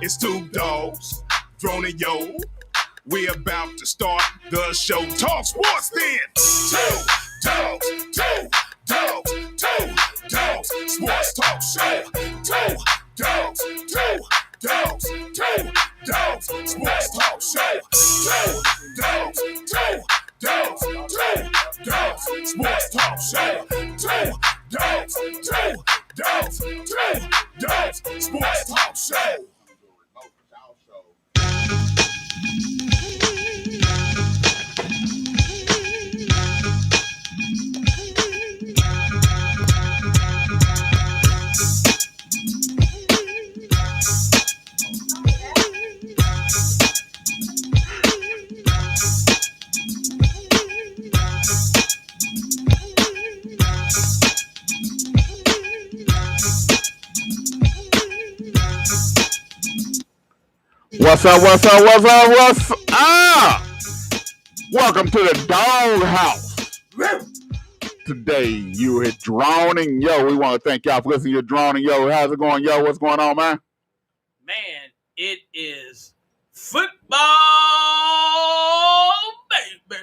It's two dogs, Drone and Yo. We're about to start the show. Talk sports then. Two dogs, sports talk show. Two dogs, sports talk show. Two dogs, sports talk show. Two dogs, sports talk show. What's up? Welcome to the Doghouse. Today you hit Drone and Yo. We want to thank y'all for listening to Drone and Yo. How's it going, Yo? What's going on, man? Man, it is football, baby.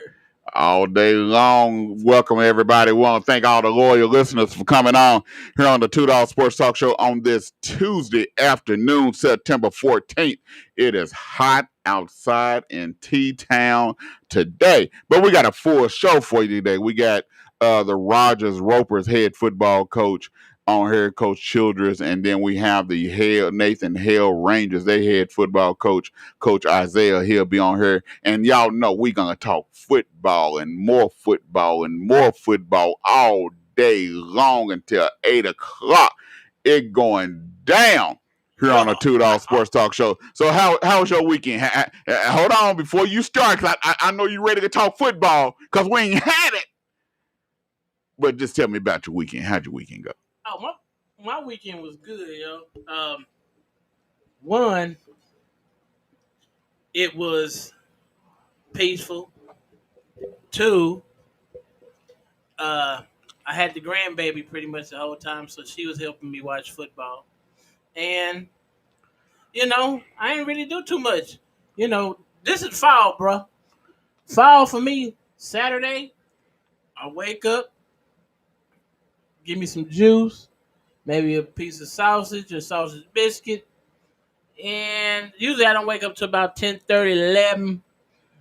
All day long. Welcome, everybody. We want to thank all the loyal listeners for coming on here on the Two Dog Sports Talk Show on this Tuesday afternoon, September 14th. It is hot outside in T-Town today, but we got a full show for you today. We got the Rogers Ropers head football coach on here, Coach Childress, and then we have the Nathan Hale Rangers, they head football coach, Coach Isaiah. He'll be on here, and y'all know we're gonna talk football and more all day long until 8 o'clock. It going down here on the Two Dog Sports Talk Show. So how was your weekend? Hold on before you start, because I know you're ready to talk football because we ain't had it. But just tell me about your weekend. How'd your weekend go? Oh, my weekend was good, yo. One, it was peaceful. Two, I had the grandbaby pretty much the whole time, so she was helping me watch football. And, I ain't really do too much. This is fall, bro. Fall for me, Saturday, I wake up, give me some juice, maybe a piece of sausage or sausage biscuit. And usually I don't wake up till about 10:30, 11.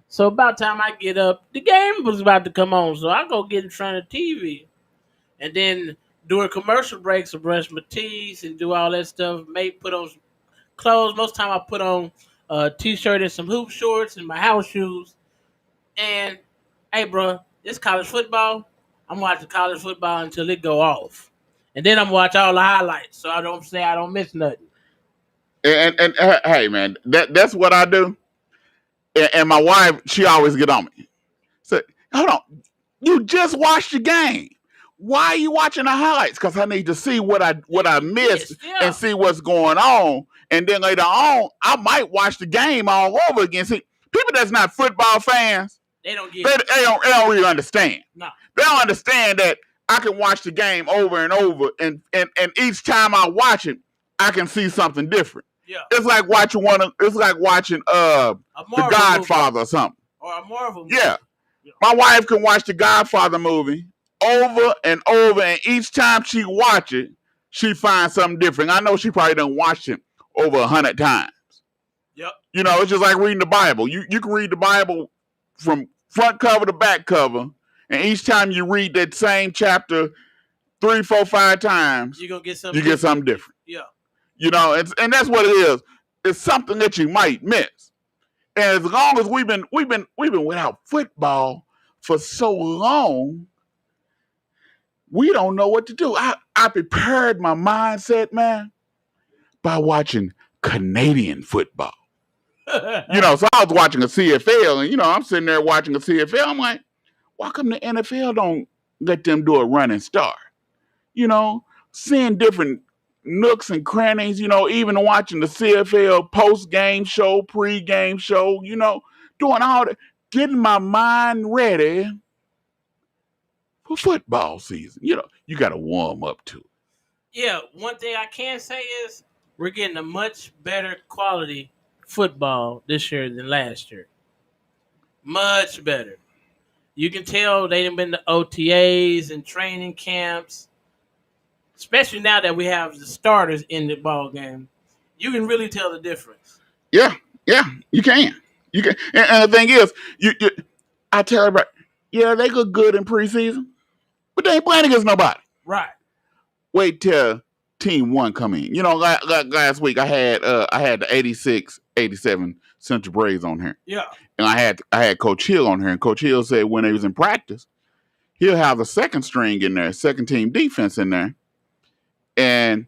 So about time I get up, the game was about to come on. So I go get in front of the TV. And then during commercial breaks, I brush my teeth and do all that stuff. Maybe put on some clothes. Most time I put on a T-shirt and some hoop shorts and my house shoes. And, hey, bro, this college football, I'm watching college football until it go off. And then I'm watch all the highlights so I don't miss nothing. And hey, man, that's what I do. And my wife, she always get on me. So, hold on. You just watched the game. Why are you watching the highlights? Because I need to see what I missed and see what's going on. And then later on, I might watch the game all over again. See, people that's not football fans, they don't really understand. No. They don't understand that I can watch the game over and over, and each time I watch it, I can see something different. Yeah. It's like watching The Godfather or something. Or a Marvel movie. Yeah. My wife can watch The Godfather movie over and over, and each time she watch it, she finds something different. I know she probably done watched it over 100 times. Yep. It's just like reading the Bible. You can read the Bible from front cover to back cover, and each time you read that same chapter 3, 4, 5 times, you get something different. Yeah. And that's what it is. It's something that you might miss. And as long as we've been without football for so long, we don't know what to do. I prepared my mindset, man, by watching Canadian football. So I was watching a CFL, and I'm sitting there watching a CFL. I'm like, why come the NFL don't let them do a running start? Seeing different nooks and crannies, even watching the CFL post-game show, pre-game show, doing all that, getting my mind ready for football season. You got to warm up to it. Yeah, one thing I can say is we're getting a much better quality football this year than last year. Much better. You can tell they done been to OTAs and training camps, especially now that we have the starters in the ball game. You can really tell the difference. Yeah, you can. You can. And the thing is, I tell everybody, yeah, they look good in preseason, but they ain't playing against nobody. Right. Wait till Team 1 come in. You know, last week I had the 86-87 Central Braves on here. Yeah. And I had Coach Hill on here, and Coach Hill said when he was in practice, he'll have the second string in there, second team defense in there, and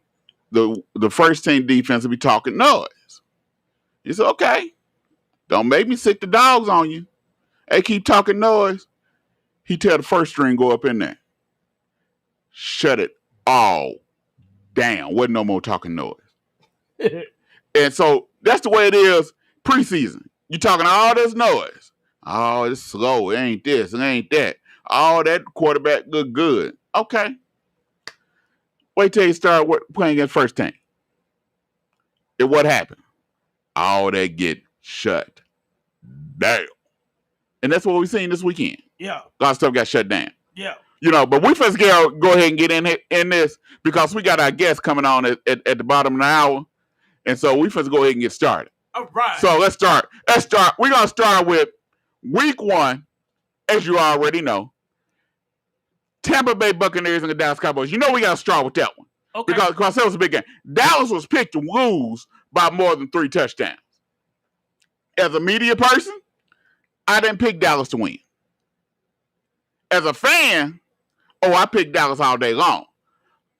the first team defense will be talking noise. He said, okay, don't make me sick the dogs on you. They keep talking noise. He tell the first string go up in there. Shut it all down. Wasn't no more talking noise. And so that's the way it is preseason. You talking all this noise. Oh, it's slow. It ain't this. It ain't that. All that quarterback look good. Okay. Wait till you start playing against first team. And what happened? All that get shut down. And that's what we've seen this weekend. Yeah. A lot of stuff got shut down. Yeah. You know, but we first go ahead and get in this because we got our guests coming on at the bottom of the hour. And so we first go ahead and get started. All right. So let's start. We're going to start with week 1, as you already know. Tampa Bay Buccaneers and the Dallas Cowboys. You know we got to start with that one. Okay. Because that was a big game. Dallas was picked to lose by more than 3 touchdowns. As a media person, I didn't pick Dallas to win. As a fan, I picked Dallas all day long.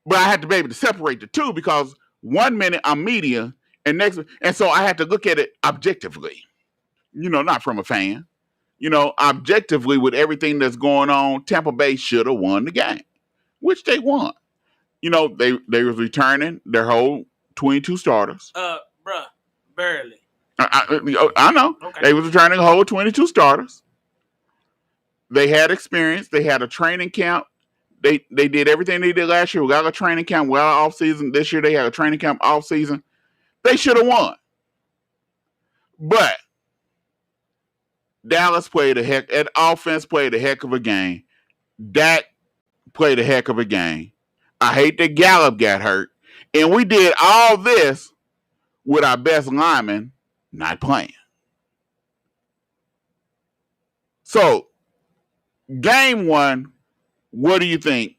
But I had to be able to separate the two because 1 minute I'm media and so I had to look at it objectively. You know, not from a fan. You know, objectively with everything that's going on, Tampa Bay should have won the game, which they won. You know, they was returning their whole 22 starters. Bruh, barely. I know. Okay. They was returning a whole 22 starters. They had experience. They had a training camp. They did everything they did last year. We got a training camp. We got an off season. This year they had a training camp off season. They should have won. But Dallas played that offense played a heck of a game. Dak played a heck of a game. I hate that Gallup got hurt. And we did all this with our best lineman not playing. So, game 1, what do you think,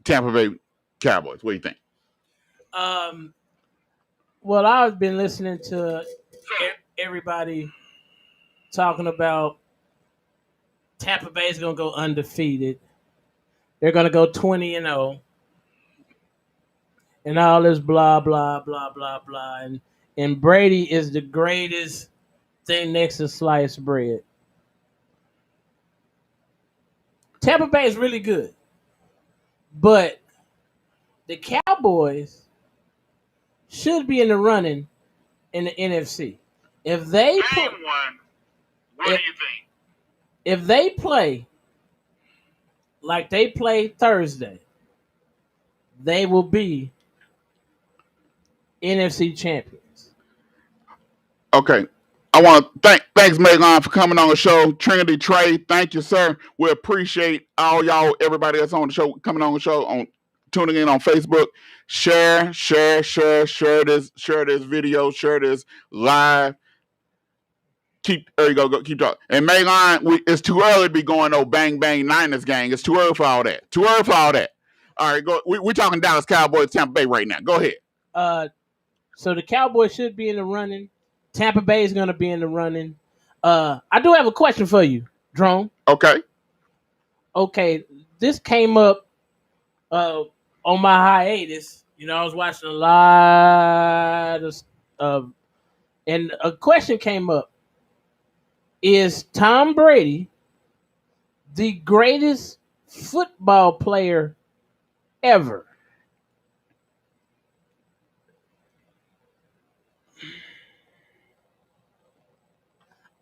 Tampa Bay Cowboys? What do you think? Well, I've been listening to everybody talking about Tampa Bay is going to go undefeated. They're going to go 20-0. And all this blah, blah, blah, blah, blah. And Brady is the greatest thing next to sliced bread. Tampa Bay is really good. But the Cowboys should be in the running in the NFC. If they Game 1, what do you think? If they play like they played Thursday, they will be NFC champions. Okay. I want to thanks Megan for coming on the show. Trinity Trey, thank you, sir. We appreciate all y'all, everybody that's on the show, coming on the show, tuning in on Facebook. Share this video, share this live. There you go, keep talking. And Megan, it's too early to be going bang bang Niners gang. It's too early for all that. All right, go. We're talking Dallas Cowboys, Tampa Bay right now. Go ahead. So the Cowboys should be in the running. Tampa Bay is going to be in the running. I do have a question for you, Drone. Okay, this came up on my hiatus. You know, I was watching a lot of and a question came up. Is Tom Brady the greatest football player ever?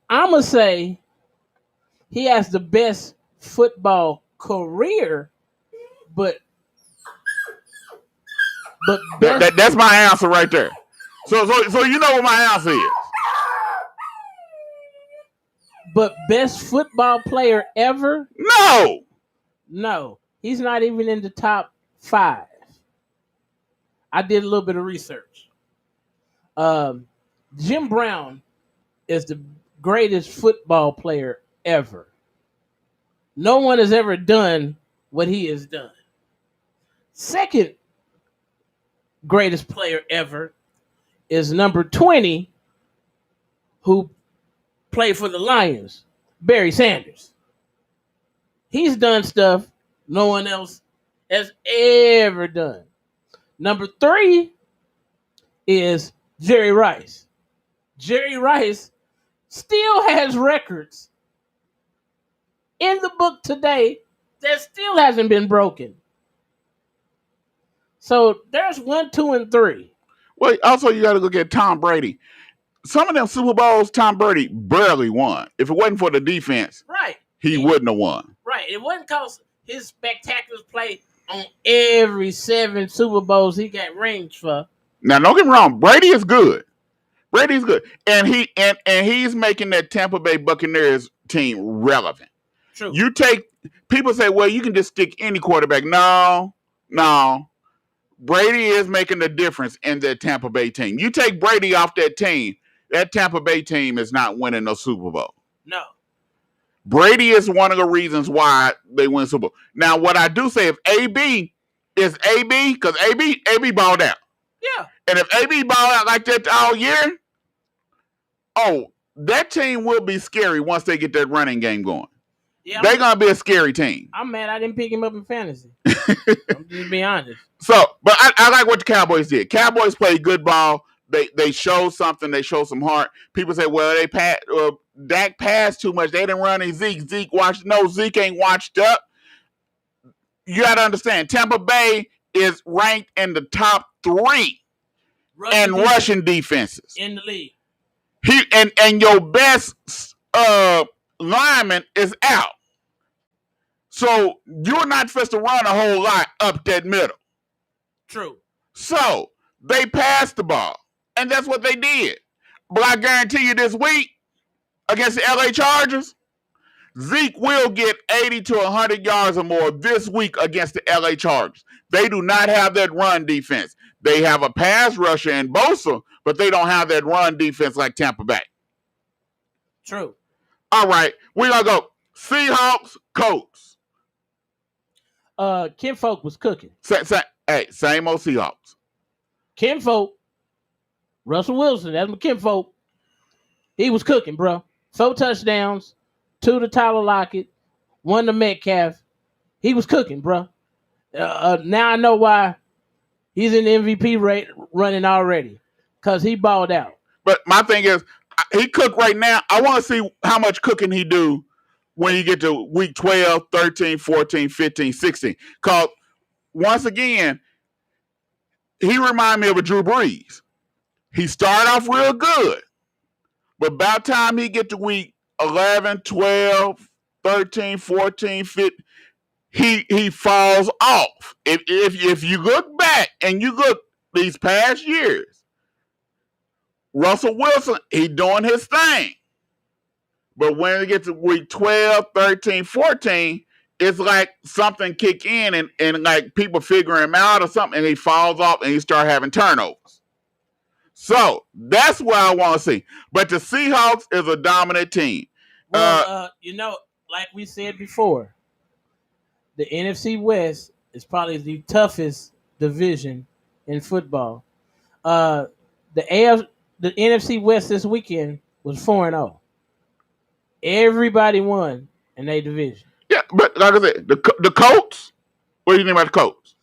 I'm going to say he has the best football career, but that's my answer right there. So you know what my answer is. But best football player ever? No. No, he's not even in the top 5. I did a little bit of research. Jim Brown is the greatest football player ever. No one has ever done what he has done. Second greatest player ever is number 20, who played for the Lions, Barry Sanders. He's done stuff no one else has ever done. Number 3 is Jerry Rice. Jerry Rice still has records in the book today that still hasn't been broken. So there's 1, 2, and 3. Well, also you got to look at Tom Brady. Some of them Super Bowls, Tom Brady barely won. If it wasn't for the defense, Right. he wouldn't have won. Right. It wasn't because his spectacular play on every 7 Super Bowls he got rings for. Now, don't get me wrong. Brady is good. Brady's good, and he's making that Tampa Bay Buccaneers team relevant. True. You take people say, well, you can just stick any quarterback. No. Brady is making the difference in that Tampa Bay team. You take Brady off that team, that Tampa Bay team is not winning no Super Bowl. No. Brady is one of the reasons why they win Super Bowl. Now, what I do say, if AB is AB, because AB balled out. Yeah. And if AB balled out like that all year, that team will be scary once they get that running game going. Yeah, they're going to be a scary team. I'm mad I didn't pick him up in fantasy. I'm just being honest. So, but I like what the Cowboys did. Cowboys played good ball. They showed something. They showed some heart. People say, well, Dak passed too much. They didn't run any Zeke. Zeke ain't washed up. You got to understand, Tampa Bay is ranked in the top 3 rushing defenses in the league. And your best lineman is out. So you're not supposed to run a whole lot up that middle. True. So they passed the ball. And that's what they did. But I guarantee you this week, against the LA Chargers, Zeke will get 80 to 100 yards or more this week against the LA Chargers. They do not have that run defense. They have a pass rusher in Bosa, but they don't have that run defense like Tampa Bay. True. All right, we're going to go Seahawks, Colts. Kinfolk was cooking. Same old Seahawks. Kinfolk, Russell Wilson, that's my kinfolk. He was cooking, bro. 4 touchdowns, 2 to Tyler Lockett, 1 to Metcalf. He was cooking, bro. Now I know why he's in the MVP rate running already, because he balled out. But my thing is, he cooked right now. I want to see how much cooking he do when you get to week 12, 13, 14, 15, 16. Because, once again, he reminded me of a Drew Brees. He started off real good. But by the time he get to week 11, 12, 13, 14, 15, he falls off. If you look back and you look these past years, Russell Wilson, he doing his thing. But when it gets to week 12, 13, 14, it's like something kick in and like people figure him out or something, and he falls off and he start having turnovers. So that's what I want to see. But the Seahawks is a dominant team. Well, like we said before, the NFC West is probably the toughest division in football. The NFC West this weekend was 4-0. Everybody won in their division. Yeah, but like I said, the Colts. What do you think about the Colts?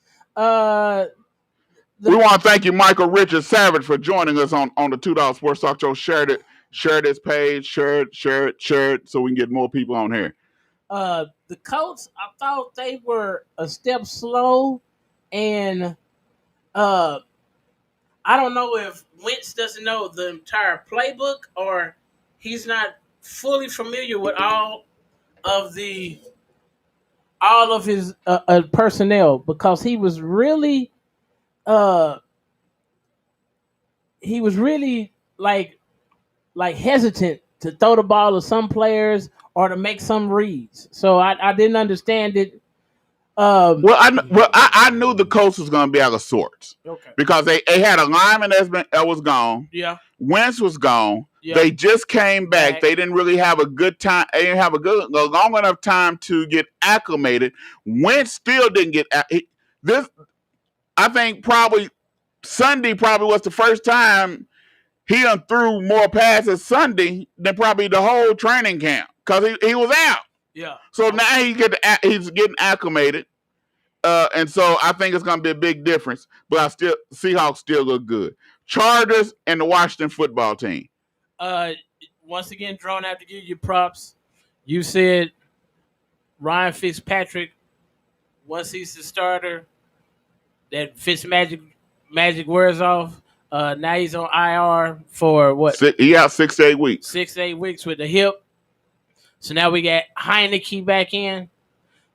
We want to thank you, Michael Richard Savage, for joining us on the $2 Sports Talk Show. Share this page, share it, so we can get more people on here. The Colts, I thought they were a step slow, and I don't know if Wentz doesn't know the entire playbook or he's not fully familiar with all of his personnel, because he was really he was really like hesitant to throw the ball to some players or to make some reads. So I didn't understand it. I knew the coach was going to be out of sorts. Okay. Because they had a lineman that was gone. Yeah. Wentz was gone. Yeah. They just came back. They didn't really have a good time. They didn't have a long enough time to get acclimated. Wentz still didn't get this. I think probably Sunday was the first time he threw more passes Sunday than probably the whole training camp because he was out. Yeah. So now he's getting acclimated. And so I think it's going to be a big difference. But Seahawks still look good. Chargers and the Washington football team. Once again, Drone, I have to give you props. You said Ryan Fitzpatrick, once he's the starter, that magic wears off. Now he's on IR for what? He out 6 to 8 weeks. 6 to 8 weeks with the hip. So now we got Heineke back in.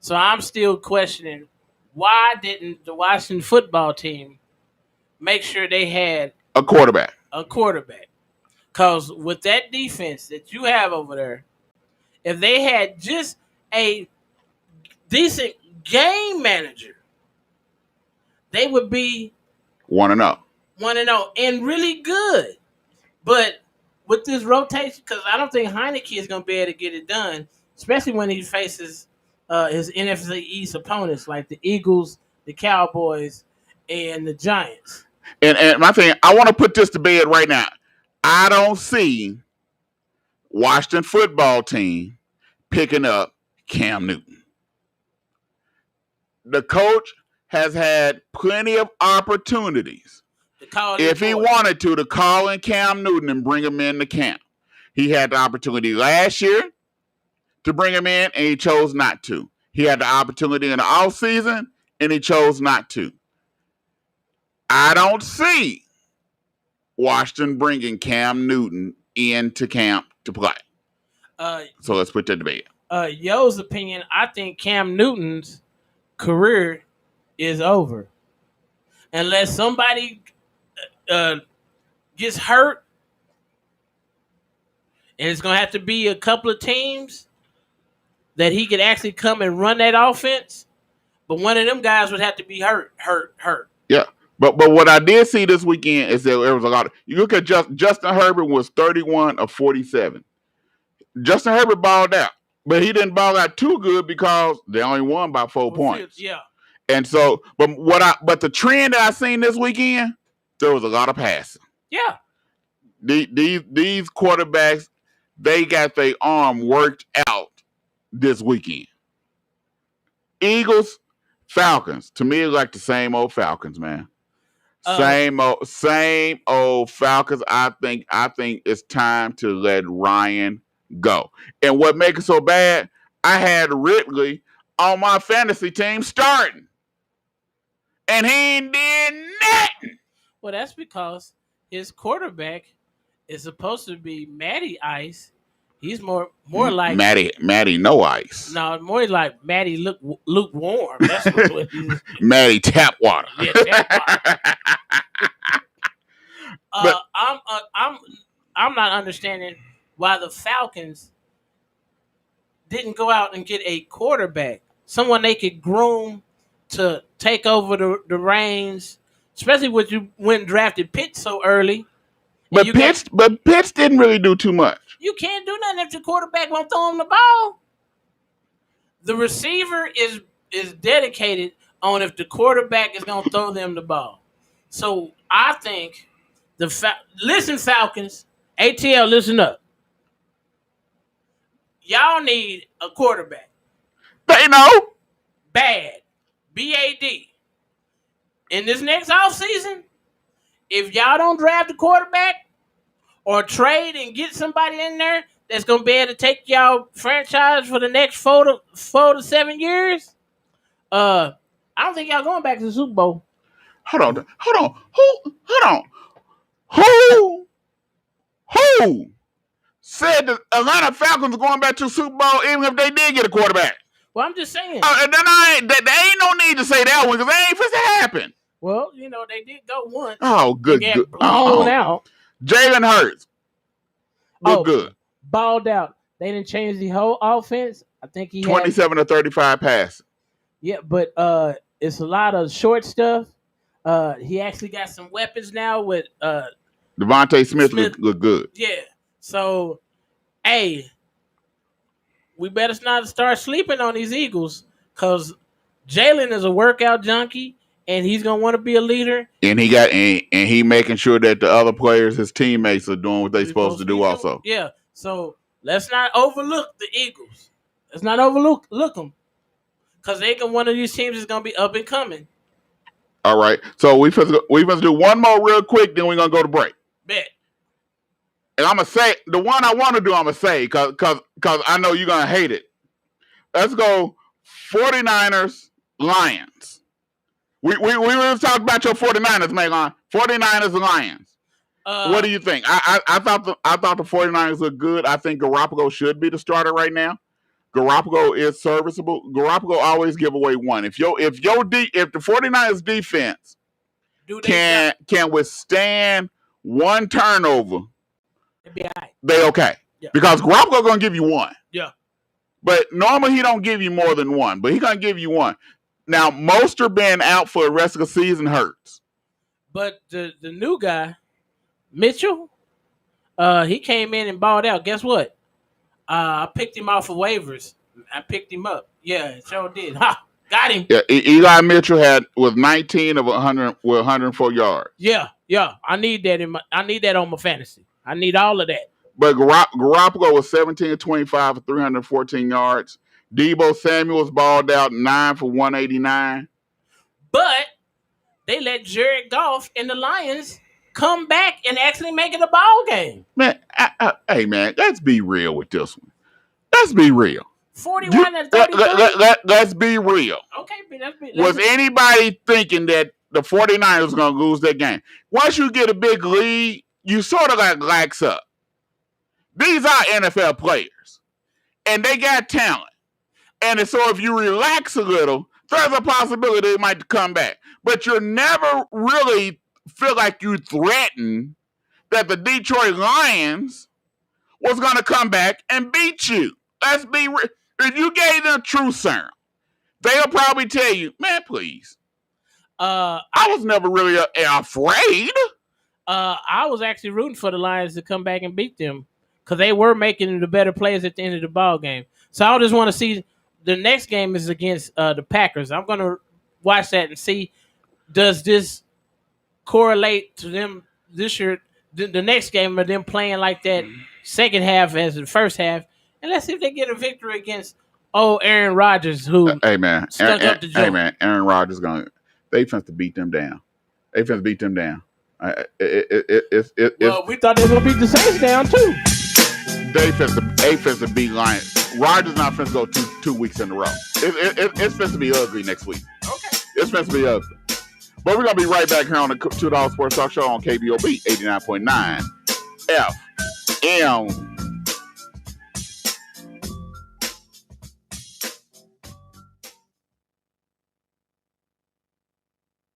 So I'm still questioning, why didn't the Washington football team make sure they had a quarterback? Because with that defense that you have over there, if they had just a decent game manager, they would be 1-0. 1-0 and really good. But with this rotation, because I don't think Heineke is going to be able to get it done, especially when he faces his NFC East opponents like the Eagles, the Cowboys, and the Giants. And my thing, I want to put this to bed right now. I don't see Washington football team picking up Cam Newton. The coach has had plenty of opportunities, if he wanted to call in Cam Newton and bring him into camp. He had the opportunity last year to bring him in, and he chose not to. He had the opportunity in the offseason, and he chose not to. I don't see Washington bringing Cam Newton into camp to play. So let's put that to bed. Yo's opinion, I think Cam Newton's career is over. Unless somebody gets hurt, and it's going to have to be a couple of teams that he could actually come and run that offense. But one of them guys would have to be hurt. Yeah. But what I did see this weekend is that there was a lot of, you look at Justin Herbert was 31 of 47. Justin Herbert balled out, but he didn't ball out too good because they only won by 4 points. Yeah. And so, but the trend that I seen this weekend, there was a lot of passing. Yeah. These quarterbacks, they got their arm worked out this weekend. Eagles, Falcons, to me, it's like the same old Falcons, man. Same old Falcons. I think it's time to let Ryan go. And what makes it so bad, I had Ridley on my fantasy team starting, and he ain't did nothing. Well, that's because his quarterback is supposed to be Matty Ice. He's more like Matty no ice. No, more like Matty lukewarm. That's what he's. Matty tap water. Yeah, tap water. I'm not understanding why the Falcons didn't go out and get a quarterback, someone they could groom to take over the reins, especially when you went and drafted Pitts so early. But Pitts didn't really do too much. You can't do nothing if your quarterback won't throw him the ball. The receiver is dedicated on if the quarterback is going to throw them the ball. So I think listen, Falcons, ATL, listen up. Y'all need a quarterback. They know. Bad. B-A-D. In this next offseason, if y'all don't draft a quarterback or trade and get somebody in there that's going to be able to take y'all franchise for the next 4 to 7 years, I don't think y'all going back to the Super Bowl. Hold on. Who said the Atlanta Falcons are going back to the Super Bowl even if they did get a quarterback? Well, I'm just saying. And then there ain't no need to say that one because they ain't supposed to happen. Well, they did go once. Oh, They good. got blown out. Jalen Hurts. Good. Balled out. They didn't change the whole offense. I think he 27 to 35 passes. Yeah, but it's a lot of short stuff. He actually got some weapons now with Devontae Smith. Look good. Yeah. So, hey, we better not start sleeping on these Eagles because Jalen is a workout junkie and he's gonna want to be a leader. And he making sure that the other players, his teammates, are doing what they're supposed to do also. Yeah. So let's not overlook the Eagles. Let's not overlook them because one of these teams is gonna be up and coming. All right. So we must do one more real quick, then we're gonna go to break. Bet. And I'm gonna say the one I want to do. I'm gonna say because I know you're gonna hate it. Let's go 49ers Lions. We were talking about your 49ers, Megan. 49ers Lions. What do you think? I thought the 49ers look good. I think Garoppolo should be the starter right now. Garoppolo is serviceable. Garoppolo always give away one. If the 49ers defense can withstand one turnover, they okay. Yeah. Because Garoppolo gonna give you one. Yeah. But normally he don't give you more than one. But he gonna give you one. Now Mostert being out for the rest of the season hurts. But the new guy, Mitchell, he came in and balled out. Guess what? I picked him off of waivers. I picked him up. Yeah, sure did. Ha! Got him. Yeah, Eli Mitchell was 19 of 100 with 104 yards. Yeah. I need that I need that on my fantasy. I need all of that. But Garoppolo was 17 of 25 for 314 yards. Deebo Samuel's balled out 9 for 189. But they let Jared Goff and the Lions come back and actually make it a ball game. Man, hey man, let's be real with this one. Let's be real. 41 and 33. Let's be real. Okay, was anybody thinking that the 49ers was going to lose that game? Once you get a big lead, you sort of like lax up. These are NFL players, and they got talent. And so if you relax a little, there's a possibility they might come back. But you never really feel like you threatened that the Detroit Lions was going to come back and beat you. Let's be real. If you gave them true serum, they'll probably tell you, man, please. I was never really afraid. I was actually rooting for the Lions to come back and beat them because they were making the better plays at the end of the ball game. So I just want to see the next game is against the Packers. I'm going to watch that and see, does this correlate to them this year, the next game of them playing like that second half as the first half. And let's see if they get a victory against Aaron Rodgers, who stuck up the joint. Hey, man, Aaron Rodgers they finna to beat them down. They finna beat them down. Well, we thought they were going to beat the Saints down, too. They finna beat Lions. Rodgers not finna go 2 weeks in a row. It's finna be ugly next week. Okay. It's finna be ugly. But we're going to be right back here on the $2 Sports Talk Show on KBOB 89.9 FM.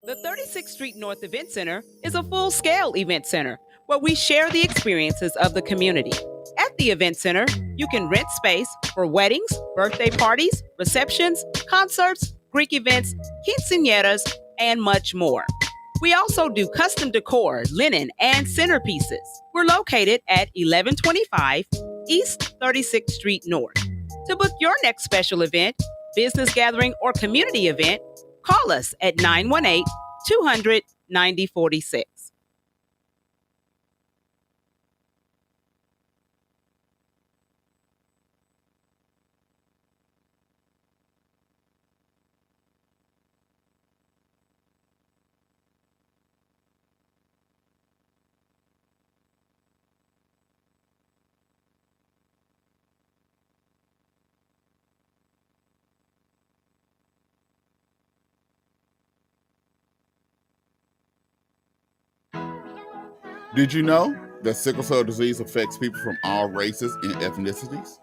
The 36th Street North Event Center is a full-scale event center where we share the experiences of the community. At the event center, you can rent space for weddings, birthday parties, receptions, concerts, Greek events, quinceañeras, and much more. We also do custom decor, linen, and centerpieces. We're located at 1125 East 36th Street North. To book your next special event, business gathering, or community event, call us at 918-200-9046. Did you know that sickle cell disease affects people from all races and ethnicities?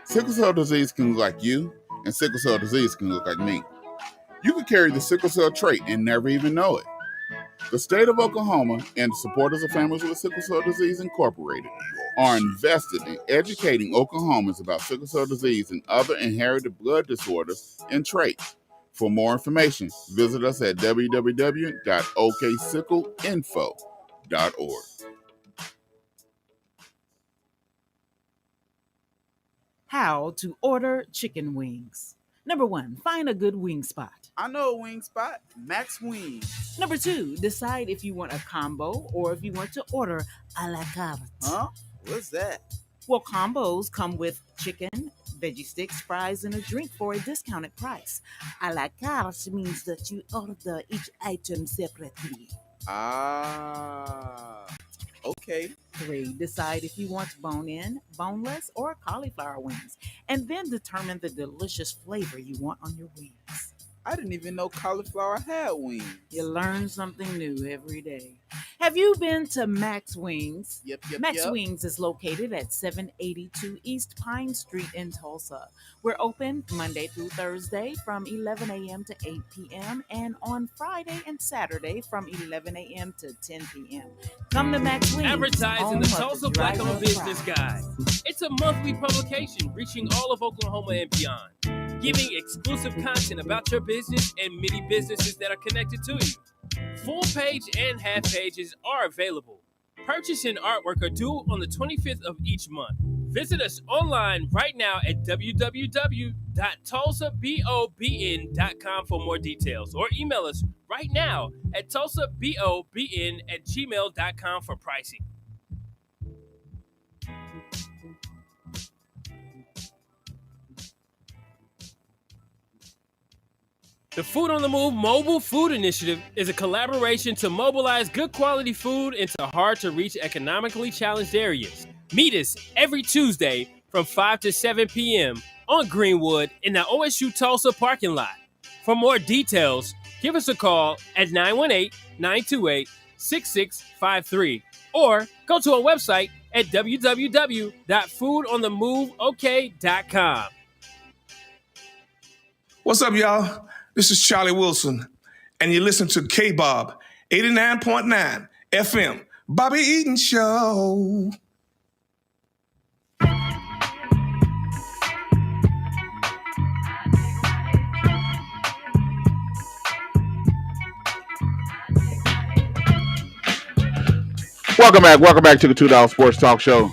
Sickle cell disease can look like you, and sickle cell disease can look like me. You could carry the sickle cell trait and never even know it. The state of Oklahoma and the supporters of Families with Sickle Cell Disease Incorporated are invested in educating Oklahomans about sickle cell disease and other inherited blood disorders and traits. For more information, visit us at www.oksickleinfo.org. How to order chicken wings. Number 1, find a good wing spot. I know a wing spot, Max Wings. Number 2, decide if you want a combo or if you want to order a la carte. Huh? What's that? Well, combos come with chicken, veggie sticks, fries, and a drink for a discounted price. A la carte means that you order each item separately. Ah, okay. 3, decide if you want bone-in, boneless, or cauliflower wings, and then determine the delicious flavor you want on your wings. I didn't even know cauliflower had wings. You learn something new every day. Have you been to Max Wings? Yep. Max Wings is located at 782 East Pine Street in Tulsa. We're open Monday through Thursday from 11 a.m. to 8 p.m. and on Friday and Saturday from 11 a.m. to 10 p.m. Come to Max Wings. Advertising the Tulsa Black-owned Business Guide. It's a monthly publication reaching all of Oklahoma and beyond, giving exclusive content about your business and many businesses that are connected to you. Full page and half pages are available. Purchase and artwork are due on the 25th of each month. Visit us online right now at www.tulsabobn.com for more details, or email us right now at tulsabobn@gmail.com for pricing. The Food on the Move Mobile Food Initiative is a collaboration to mobilize good quality food into hard-to-reach economically challenged areas. Meet us every Tuesday from 5 to 7 p.m. on Greenwood in the OSU Tulsa parking lot. For more details, give us a call at 918-928-6653 or go to our website at www.foodonthemoveok.com. What's up, y'all? This is Charlie Wilson, and you listen to KBOB 89.9 FM, Bobby Eaton Show. Welcome back to the $2 Sports Talk Show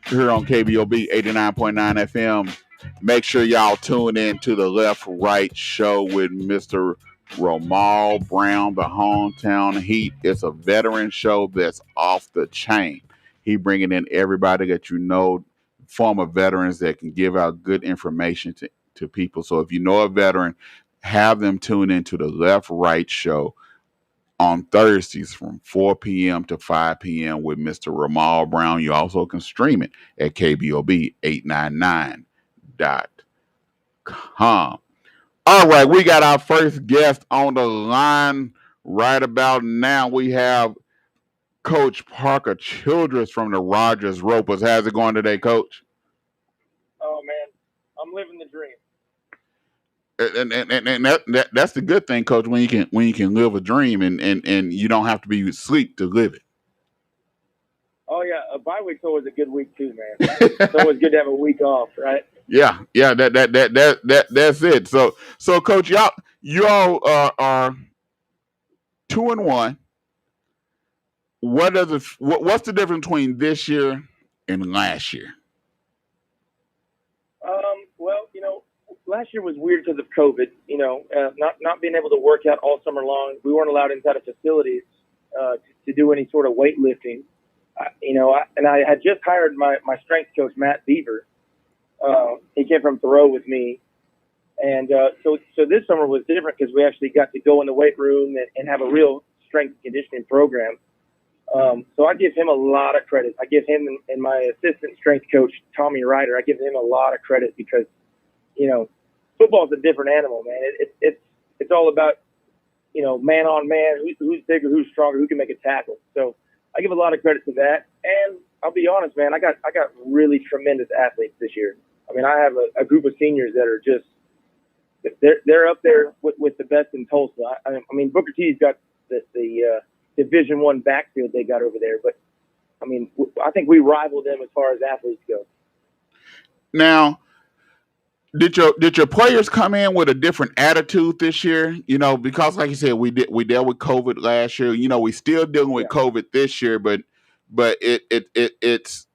here on KBOB 89.9 FM. Make sure y'all tune in to the Left Right Show with Mr. Ramal Brown, the Hometown Heat. It's a veteran show that's off the chain. He bringing in everybody that you know, former veterans that can give out good information to people. So if you know a veteran, have them tune into the Left Right Show on Thursdays from 4 p.m. to 5 p.m. with Mr. Ramal Brown. You also can stream it at KBOB 89.9.com. All right, we got our first guest on the line right about now. We have Coach Parker Childress from the Rogers Ropers. How's it going today, Coach? Oh man, I'm living the dream. And that's the good thing, Coach. When you can live a dream and you don't have to be asleep to live it. Oh yeah, a bye week's always a good week too, man. It's always good to have a week off, right? Yeah, that's it. So Coach, you all are 2-1. What's the difference between this year and last year? Well, last year was weird because of COVID. Not being able to work out all summer long. We weren't allowed inside of facilities to do any sort of weightlifting. I had just hired my strength coach, Matt Beaver. He came from Thoreau with me. And so this summer was different because we actually got to go in the weight room and have a real strength and conditioning program. So I give him a lot of credit. I give him and my assistant strength coach, Tommy Ryder, I give him a lot of credit because, football is a different animal, man. It's all about, man on man, who's bigger, who's stronger, who can make a tackle. So I give a lot of credit to that. And I'll be honest, man, I got really tremendous athletes this year. I mean, I have a group of seniors that are just, they're up there with the best in Tulsa. I mean, Booker T's got the Division I backfield they got over there. But I mean, I think we rival them as far as athletes go. Now, did your players come in with a different attitude this year? Because like you said, we dealt with COVID last year. We still dealing with COVID this year, but it's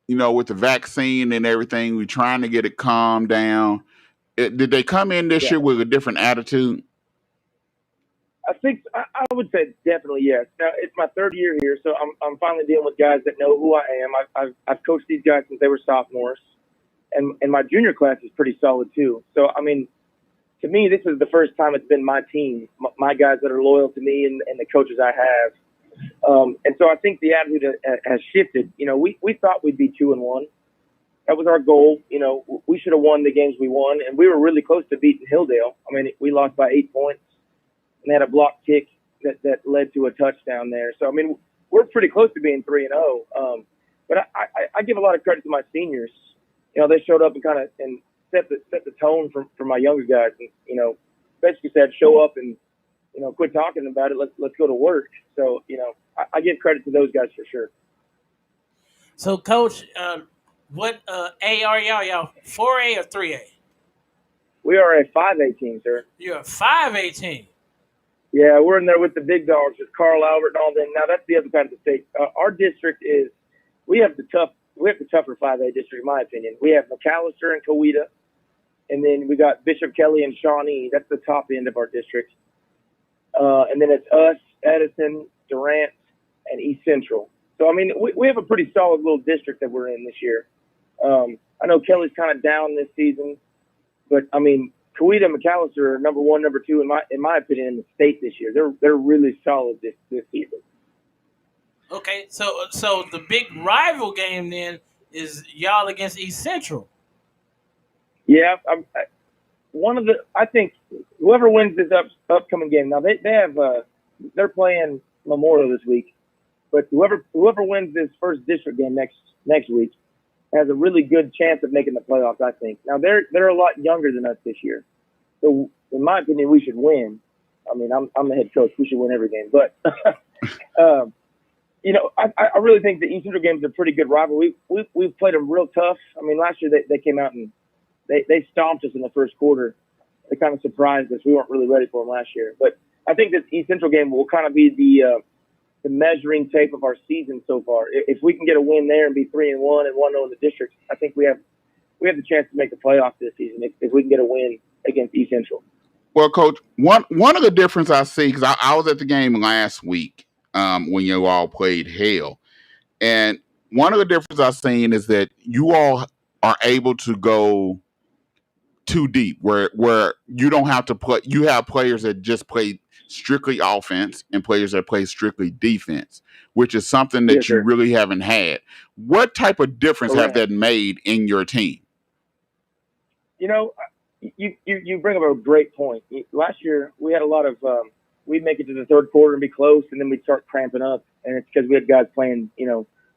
with the vaccine and everything, we're trying to get it calmed down. Did they come in this year with a different attitude? I think I would say definitely yes. Now it's my third year here, so I'm finally dealing with guys that know who I am. I've coached these guys since they were sophomores, and my junior class is pretty solid too. So I mean, to me, this is the first time it's been my team, my guys that are loyal to me, and the coaches I have. And so I think the attitude has shifted. We thought we'd be 2-1. That was our goal. We should have won the games we won, and we were really close to beating Hilldale. I mean, we lost by 8 points, and they had a block kick that led to a touchdown there. So I mean, we're pretty close to being 3-0. But I give a lot of credit to my seniors. They showed up and kind of set the tone for my younger guys, and basically said, show up and quit talking about it. Let's go to work. So I give credit to those guys for sure. So, Coach, what A are y'all? Y'all 4A or 3A? We are a 5A team, sir. You're a 5A team. Yeah, we're in there with the big dogs, with Carl Albert and all them. Now that's the other side of the state. Our district we have the tougher 5A district, in my opinion. We have McAllister and Coweta, and then we got Bishop Kelly and Shawnee. That's the top end of our district. And then it's us, Edison, Durant, and East Central. So, I mean, we have a pretty solid little district that we're in this year. I know Kelly's kind of down this season, but, I mean, Coweta and McAllister are number 1, number 2, in my opinion, in the state this year. They're really solid this season. Okay, so the big rival game then is y'all against East Central. Yeah, I think whoever wins this upcoming game, now they have they're playing Memorial this week, but whoever wins this first district game next week has a really good chance of making the playoffs, I think. Now they're a lot younger than us this year, so in my opinion, we should win. I mean, I'm the head coach; we should win every game. But I really think the East Central game is a pretty good rival. We've played them real tough. I mean, last year they came out and they stomped us in the first quarter. They kind of surprised us. We weren't really ready for them last year. But I think this East Central game will kind of be the measuring tape of our season so far. If we can get a win there and be 3-1 and 1-0 in the district, I think we have the chance to make the playoffs this season if we can get a win against East Central. Well, Coach, one of the difference I see, because I was at the game last week when you all played Hale, and one of the differences I've seen is that you all are able to go too deep, where you don't have to play. You have players that just play strictly offense and players that play strictly defense, which is something that you really haven't had. What type of difference have that made in your team? You bring up a great point. Last year we had a lot of we'd make it to the third quarter and be close, and then we'd start cramping up, and it's because we had guys playing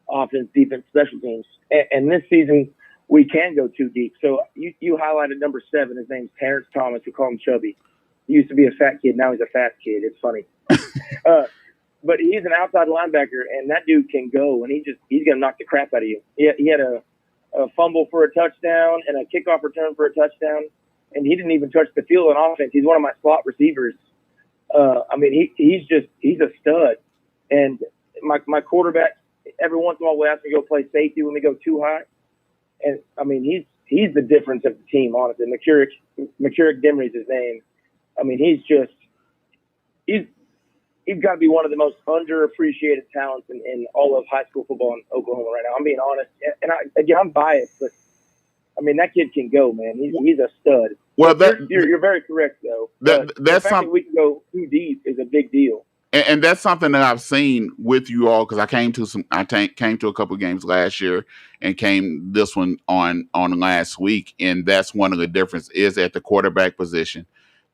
offense, defense, special teams. And this season we can go too deep. So you highlighted number 7. His name's Terrence Thomas. We call him Chubby. He used to be a fat kid. Now he's a fat kid. It's funny. But he's an outside linebacker, and that dude can go, and he's going to knock the crap out of you. He had a fumble for a touchdown and a kickoff return for a touchdown, and he didn't even touch the field on offense. He's one of my slot receivers. I mean, he's a stud. And my quarterback, every once in a while, will ask me to go play safety when we go too high. And I mean, he's the difference of the team, honestly. McCurrick Demery's his name. I mean, he's got to be one of the most underappreciated talents in all of high school football in Oklahoma right now. I'm being honest, and I'm biased, but I mean that kid can go, man. He's a stud. Well, you're very correct, though. That's the fact that we can go too deep is a big deal. And that's something that I've seen with you all, because I came to a couple of games last year and came this one on last week, and that's one of the differences is at the quarterback position.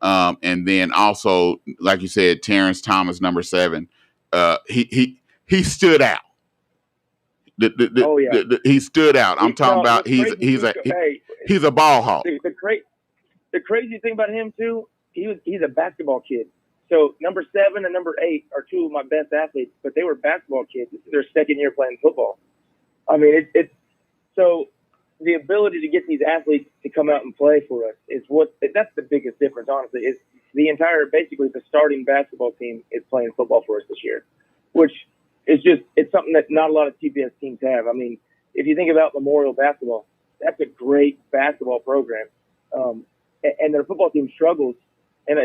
And then also, like you said, Terrence Thomas, number 7, he stood out. He stood out. I'm talking about he's a ball hawk. The crazy thing about him too, he's a basketball kid. So number 7 and number 8 are two of my best athletes, but they were basketball kids. This is their second year playing football. I mean, it's so the ability to get these athletes to come out and play for us is that's the biggest difference, honestly. Is basically the starting basketball team is playing football for us this year, which is it's something that not a lot of TPS teams have. I mean, if you think about Memorial basketball, that's a great basketball program, and their football team struggles, and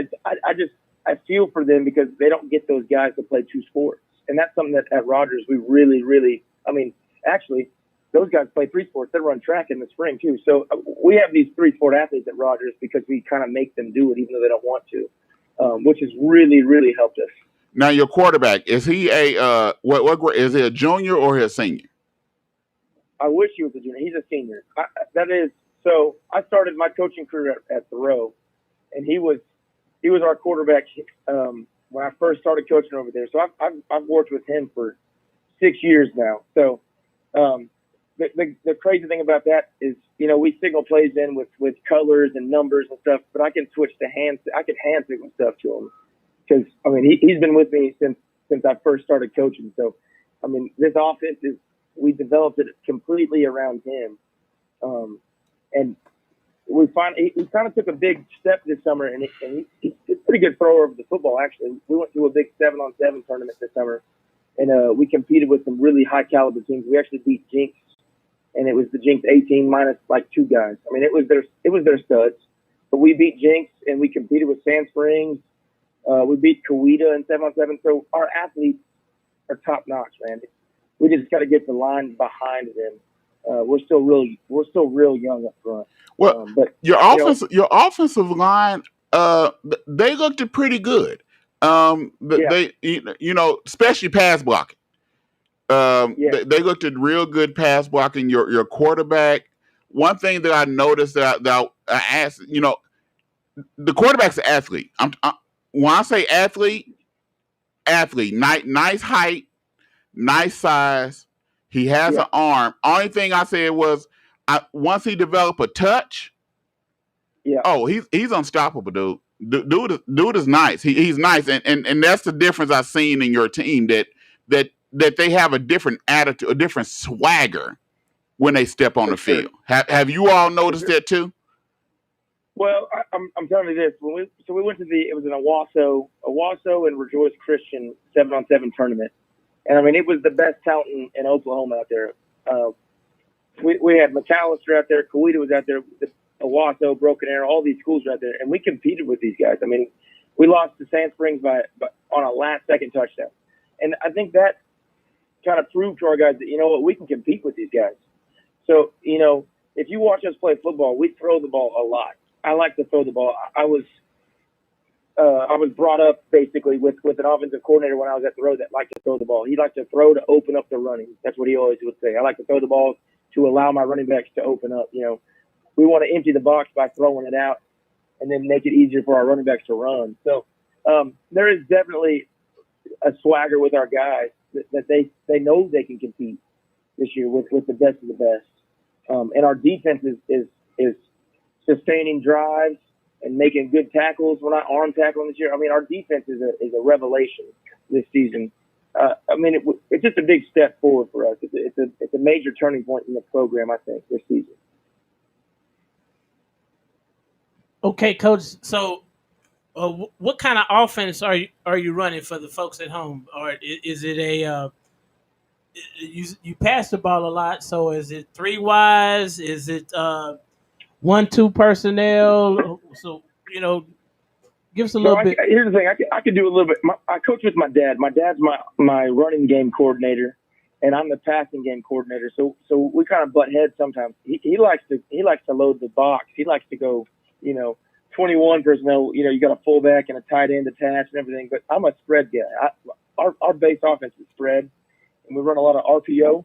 I feel for them because they don't get those guys to play two sports. And that's something that at Rogers we really, really, I mean, actually, those guys play 3 sports. They run track in the spring, too. So we have these 3-sport athletes at Rogers because we kind of make them do it even though they don't want to, which has really, really helped us. Now, your quarterback, is he what grade? Is he a junior or a senior? I wish he was a junior. He's a senior. So I started my coaching career at Thoreau, and he was our quarterback when I first started coaching over there. So I've worked with him for 6 years now. So the crazy thing about that is, we signal plays in with colors and numbers and stuff, but I can switch to hand signal stuff to him because I mean he's been with me since I first started coaching. So I mean this offense we developed it completely around him, and he kind of took a big step this summer, and he's a pretty good thrower of the football. Actually, we went to a big 7-on-7 tournament this summer, and we competed with some really high caliber teams. We actually beat Jinx, and it was the Jinx 18 minus like 2 guys. I mean, it was their studs, but we beat Jinx, and we competed with Sand Springs. We beat Coweta in 7-on-7. So our athletes are top notch, man. We just got to get the line behind them. We're still real young up front. Well, but your offensive line, they looked pretty good. They especially pass blocking. They looked at real good pass blocking. Your quarterback. One thing that I noticed that I asked, the quarterback's an athlete. When I say athlete, nice height, nice size. He has an arm. Only thing I said was, once he developed a touch, he's unstoppable, dude. Dude is nice. He's nice, and that's the difference I've seen in your team that they have a different attitude, a different swagger when they step on the field. Have you all noticed that too? Well, I'm telling you this. We went to it was an Owasso and Rejoice Christian 7-on-7 tournament, and I mean it was the best talent in Oklahoma out there. We had McAllister out there, Coweta was out there, Owasso, Broken Arrow, all these schools were out there, and we competed with these guys. I mean, we lost to Sand Springs by on a last-second touchdown, and I think that kind of proved to our guys that we can compete with these guys. So if you watch us play football, we throw the ball a lot. I like to throw the ball. I was brought up basically with an offensive coordinator when I was at the road that liked to throw the ball. He liked to throw to open up the running. That's what he always would say. I like to throw the ball to allow my running backs to open up. We want to empty the box by throwing it out and then make it easier for our running backs to run. So there is definitely a swagger with our guys that they know they can compete this year with the best of the best. And our defense is sustaining drives and making good tackles. We're not arm tackling this year. I mean, our defense is a revelation this season. It's just a big step forward for us. It's a major turning point in the program, I think, this season. Okay, Coach. So, what kind of offense are you running for the folks at home, or is it you pass the ball a lot? So, is it 3 wides? Is it 1-2 personnel? So, give us a little bit. Here's the thing. I can do a little bit. I coach with my dad. My dad's my running game coordinator, and I'm the passing game coordinator. So we kind of butt heads sometimes. He likes to load the box. He likes to go, 21 personnel. You got a fullback and a tight end attached and everything. But I'm a spread guy. Our base offense is spread, and we run a lot of RPO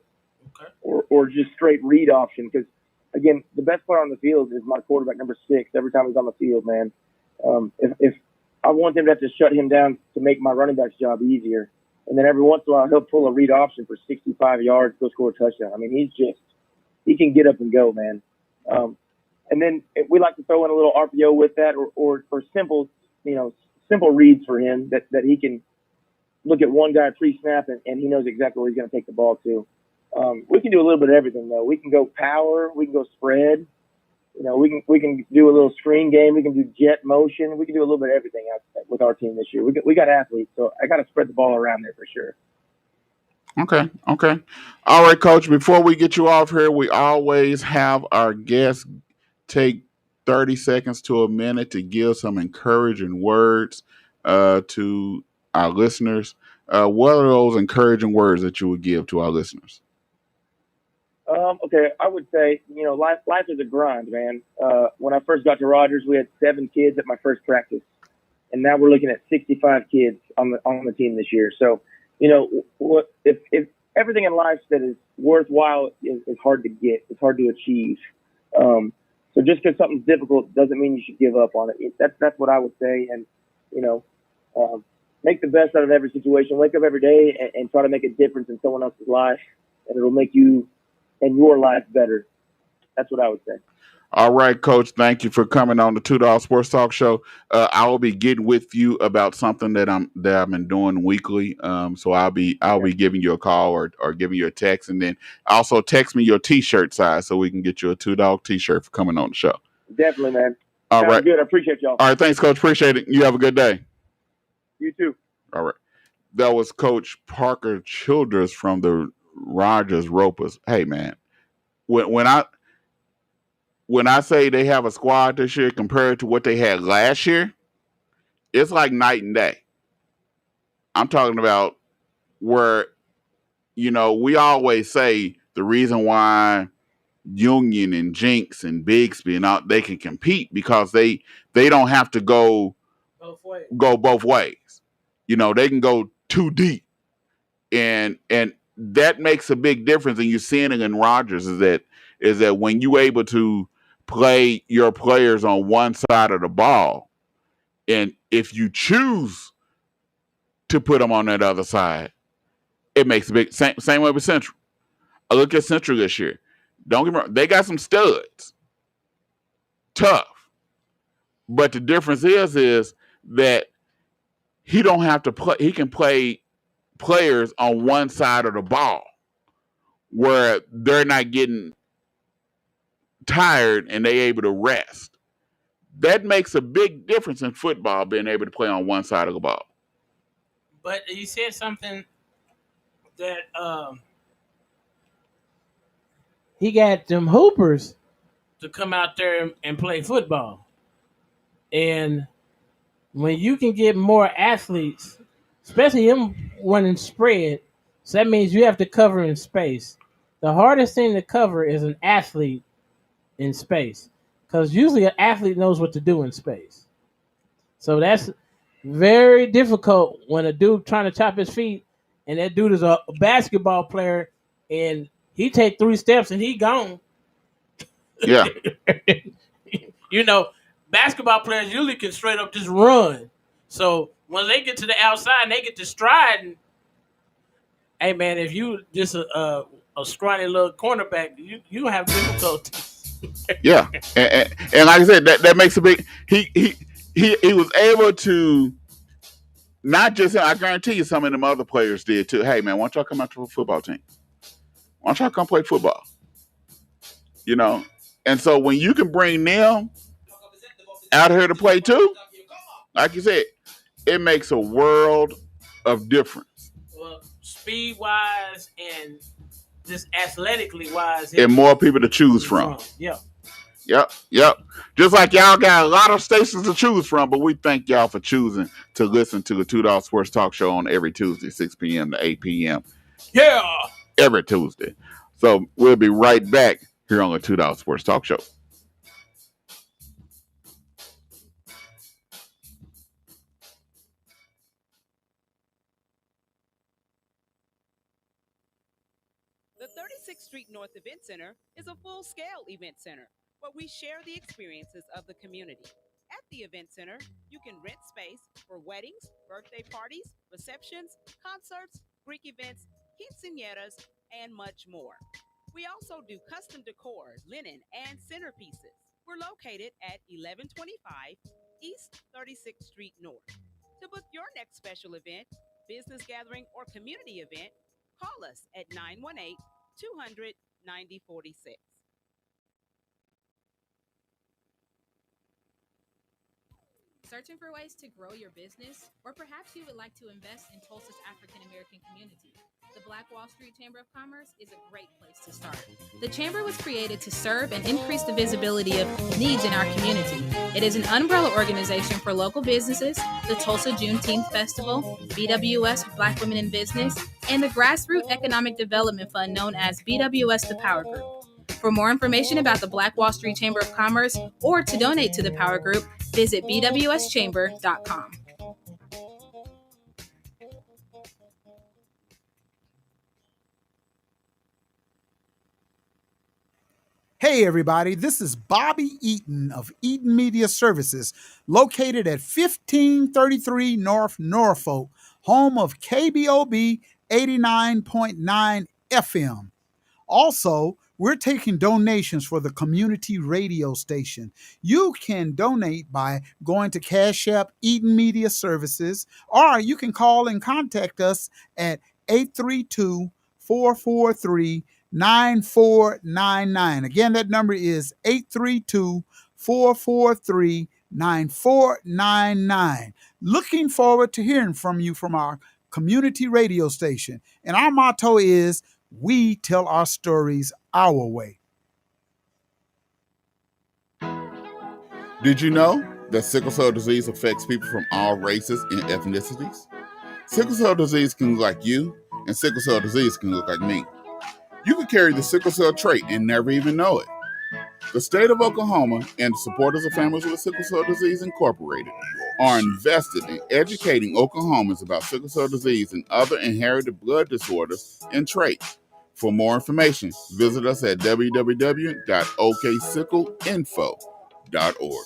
or just straight read option. Because again, the best player on the field is my quarterback, number 6. Every time he's on the field, man. If I want them to have to shut him down to make my running back's job easier, and then every once in a while he'll pull a read option for 65 yards, go score a touchdown. I mean, he can get up and go, man. And then we like to throw in a little RPO with that, or simple simple reads for him that he can look at one guy pre-snap and he knows exactly where he's going to take the ball to. We can do a little bit of everything though. We can go power, we can go spread. You know, we can do a little screen game. We can do jet motion. We can do a little bit of everything with our team this year. We got athletes, so I got to spread the ball around there for sure. Okay. All right, Coach. Before we get you off here, we always have our guests take 30 seconds to a minute to give some encouraging words to our listeners. What are those encouraging words that you would give to our listeners? Okay, I would say, you know, life is a grind, man. When I first got to Rogers, we had 7 kids at my first practice, and now we're looking at 65 kids on the team this year. So, you know, if everything in life that is worthwhile is hard to get, it's hard to achieve. So just because something's difficult doesn't mean you should give up on it. That's what I would say. And, you know, make the best out of every situation. Wake up every day and try to make a difference in someone else's life, and it'll make you and your life better. That's what I would say. All right, Coach. Thank you for coming on the $2 Sports Talk Show. I will be getting with you about something that I've been doing weekly. So I'll be giving you a call or giving you a text, and then also text me your T-shirt size so we can get you a $2 T-shirt for coming on the show. Definitely, man. All right. Good. I appreciate y'all. All right. Thanks, Coach. Appreciate it. You have a good day. You too. All right. That was Coach Parker Childress from the Rogers Ropers. Hey, man, when I say they have a squad this year compared to what they had last year, it's like night and day. I'm talking about where, you know, we always say the reason why Union and Jinx and Bixby and all, they can compete because they don't have to go both ways. You know, they can go too deep. And that makes a big difference. And you're seeing it in Rogers is that when you're able to play your players on one side of the ball, and if you choose to put them on that other side, it makes a big same way with Central. I look at Central this year. Don't get me wrong, they got some studs, tough, but the difference is that he don't have to play. He can play players on one side of the ball where they're not getting tired and they're able to rest. That makes a big difference in football, being able to play on one side of the ball. But you said something that he got them hoopers to come out there and play football. And when you can get more athletes, especially him running spread, so that means you have to cover in space. The hardest thing to cover is an athlete in space, because usually an athlete knows what to do in space. So that's very difficult when a dude trying to chop his feet, and that dude is a basketball player, and he take 3 steps and he gone. Yeah. You know, basketball players usually can straight up just run. So when they get to the outside and they get to striding, hey man, if you just a scrawny little cornerback, you have difficulty. Yeah, and like I said, that makes a big. He was able to not just him. I guarantee you, some of them other players did too. Hey man, why don't y'all come out to a football team? Why don't y'all come play football? You know, and so when you can bring them out here to play too, like you said, it makes a world of difference. Well, speed wise and just athletically wise, and more people to choose from. Yeah. Yep. Just like y'all got a lot of stations to choose from, but we thank y'all for choosing to listen to the $2 Sports Talk Show on every Tuesday, 6 p.m. to 8 p.m. Yeah. Every Tuesday. So we'll be right back here on the $2 Sports Talk Show. The 36th Street North Event Center is a full-scale event center where we share the experiences of the community. At the event center, you can rent space for weddings, birthday parties, receptions, concerts, Greek events, quinceañeras, and much more. We also do custom decor, linen, and centerpieces. We're located at 1125 East 36th Street North. To book your next special event, business gathering, or community event, call us at 918 200 9046. Searching for ways to grow your business? Or perhaps you would like to invest in Tulsa's African American community? The Black Wall Street Chamber of Commerce is a great place to start. The Chamber was created to serve and increase the visibility of needs in our community. It is an umbrella organization for local businesses, the Tulsa Juneteenth Festival, BWS Black Women in Business, and the Grassroots Economic Development Fund known as BWS The Power Group. For more information about the Black Wall Street Chamber of Commerce or to donate to the Power Group, visit bwschamber.com. Hey everybody, this is Bobby Eaton of Eaton Media Services, located at 1533 North Norfolk, home of KBOB 89.9 FM. Also, we're taking donations for the community radio station. You can donate by going to Cash App Eaton Media Services, or you can call and contact us at 832-443-9499. Again, that number is 832-443-9499. Looking forward to hearing from you from our community radio station. And our motto is, we tell our stories our way. Did you know that sickle cell disease affects people from all races and ethnicities? Sickle cell disease can look like you, and sickle cell disease can look like me. You could carry the sickle cell trait and never even know it. The state of Oklahoma and the supporters of Families with Sickle Cell Disease Incorporated are invested in educating Oklahomans about sickle cell disease and other inherited blood disorders and traits. For more information, visit us at www.oksickleinfo.org.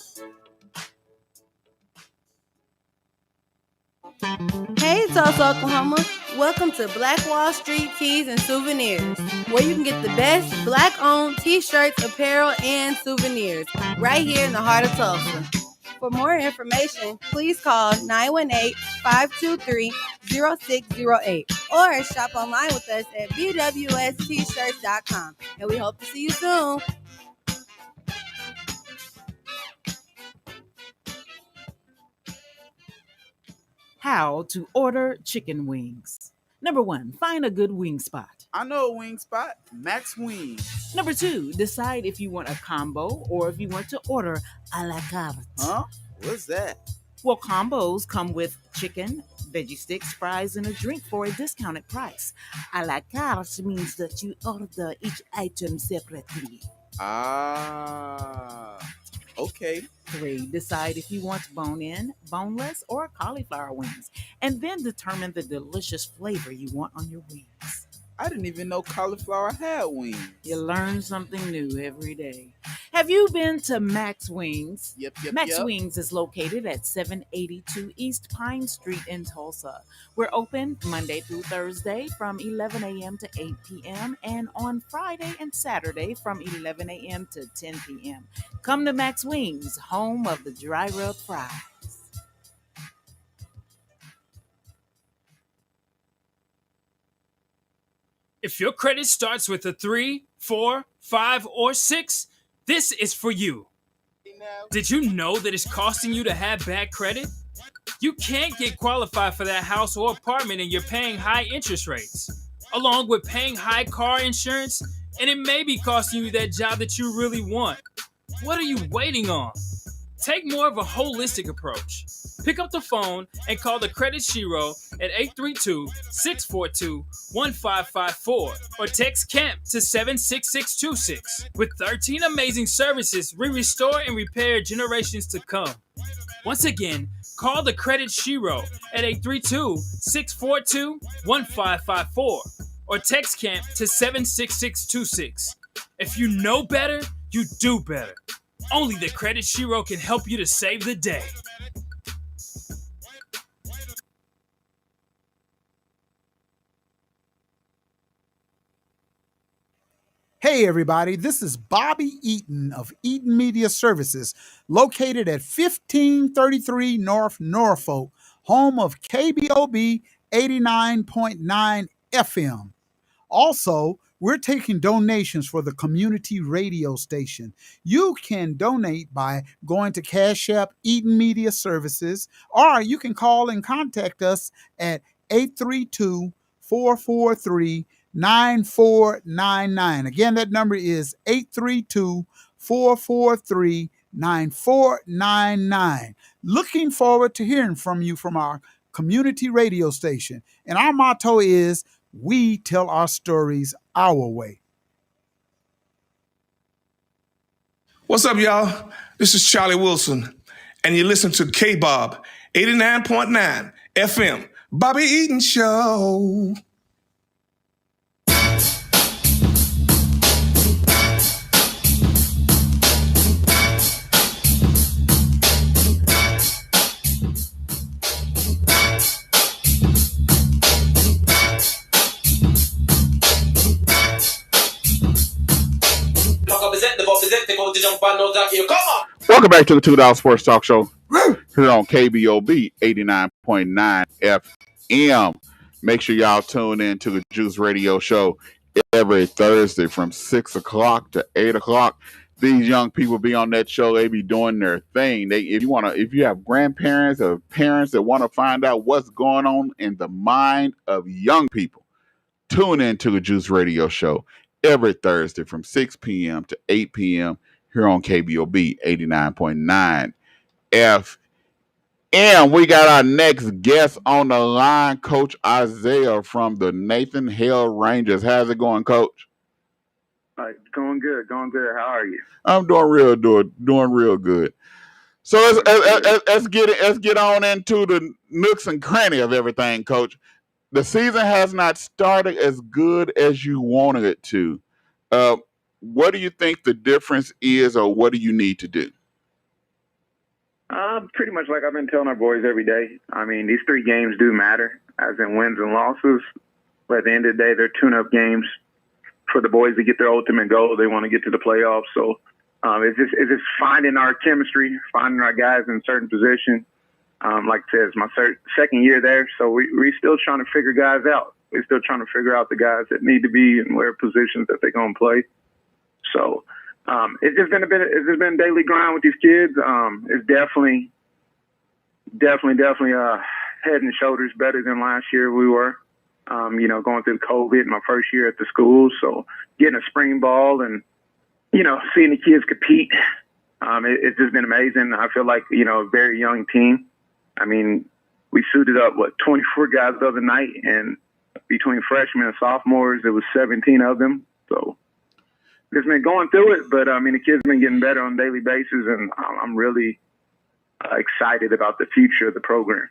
Hey Tulsa, Oklahoma. Welcome to Black Wall Street Tees and Souvenirs, where you can get the best Black-owned t-shirts, apparel, and souvenirs right here in the heart of Tulsa. For more information, please call 918-523-0608 or shop online with us at bwstshirts.com. And we hope to see you soon. How to order chicken wings. Number 1, find a good wing spot. I know a wing spot, Max Wings. Number 2, decide if you want a combo or if you want to order a la carte. Huh? What's that? Well, combos come with chicken, veggie sticks, fries, and a drink for a discounted price. A la carte means that you order each item separately. Ah, okay. 3, decide if you want bone-in, boneless, or cauliflower wings, and then determine the delicious flavor you want on your wings. I didn't even know cauliflower had wings. You learn something new every day. Have you been to Max Wings? Yep. Max Wings is located at 782 East Pine Street in Tulsa. We're open Monday through Thursday from 11 a.m. to 8 p.m. and on Friday and Saturday from 11 a.m. to 10 p.m. Come to Max Wings, home of the dry rub fries. If your credit starts with a 3, 4, 5, or 6, this is for you. Did you know that it's costing you to have bad credit? You can't get qualified for that house or apartment and you're paying high interest rates, along with paying high car insurance, and it may be costing you that job that you really want. What are you waiting on? Take more of a holistic approach. Pick up the phone and call the Credit Shiro at 832-642-1554 or text CAMP to 76626. With 13 amazing services, we restore and repair generations to come. Once again, call the Credit Shiro at 832-642-1554 or text CAMP to 76626. If you know better, you do better. Only the Credit Shiro can help you to save the day. Hey everybody, this is Bobby Eaton of Eaton Media Services, located at 1533 North Norfolk, home of KBOB 89.9 FM. Also, we're taking donations for the community radio station. You can donate by going to Cash App Eaton Media Services, or you can call and contact us at 832-443-9499. Again, that number is 832-443-9499. Looking forward to hearing from you from our community radio station. And our motto is, we tell our stories our way. What's up, y'all? This is Charlie Wilson, and you listen to KBOB 89.9 FM, Bobby Eaton Show. Welcome back to the $2 Sports Talk Show here on KBOB 89.9 FM. Make sure y'all tune in to the Juice Radio Show every Thursday from 6 o'clock to 8 o'clock. These young people be on that show. They be doing their thing. If you have grandparents or parents that want to find out what's going on in the mind of young people, tune in to the Juice Radio Show every Thursday from 6 p.m. to 8 p.m. here on KBOB 89.9 FM. We got our next guest on the line, Coach Isaiah from the Nathan Hale Rangers. How's it going, Coach? Going good. How are you? I'm doing real good. So let's get on into the nooks and cranny of everything, Coach. The season has not started as good as you wanted it to. What do you think the difference is, or what do you need to do? Pretty much like I've been telling our boys every day. I mean, these 3 games do matter, as in wins and losses. But at the end of the day, they're tune-up games for the boys to get their ultimate goal. They want to get to the playoffs. So it's just finding our chemistry, finding our guys in certain positions. Like I said, it's my second year there, so we're still trying to figure guys out. We're still trying to figure out the guys that need to be in where positions that they're going to play. So it's just been a daily grind with these kids. It's definitely head and shoulders better than last year we were. Going through COVID, my first year at the school, so getting a spring ball and seeing the kids compete. It's just been amazing. I feel like a very young team. I mean, we suited up 24 guys the other night, and between freshmen and sophomores, it was 17 of them. So it's been going through it, but I mean, the kids have been getting better on a daily basis, and I'm really excited about the future of the program.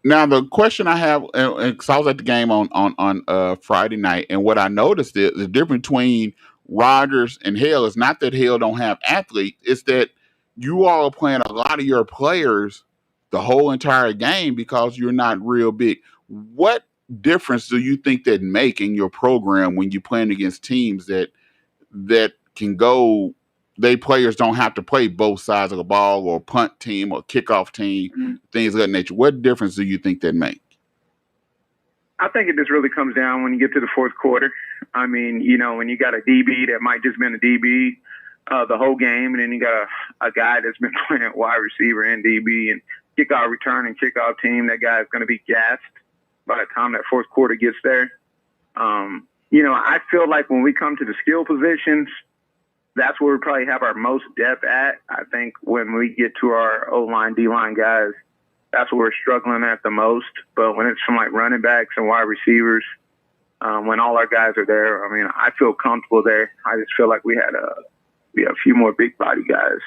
Now the question I have, because I was at the game on Friday night, and what I noticed is the difference between Rogers and Hale is not that Hale don't have athletes; it's that you all are playing a lot of your players the whole entire game because you're not real big. What difference do you think that make in your program when you're playing against teams that can go? They players don't have to play both sides of the ball, or punt team or kickoff team, things of that nature. What difference do you think that make? I think it just really comes down when you get to the fourth quarter. I mean, when you got a DB that might just been a DB the whole game, and then you got a guy that's been playing wide receiver and DB and kickoff return and kickoff team, that guy is going to be gassed by the time that fourth quarter gets there. I feel like when we come to the skill positions, that's where we probably have our most depth at. I think when we get to our O-line, D-line guys, that's what we're struggling at the most. But when it's from like running backs and wide receivers, when all our guys are there, I mean, I feel comfortable there. I just feel like we have a few more big body guys.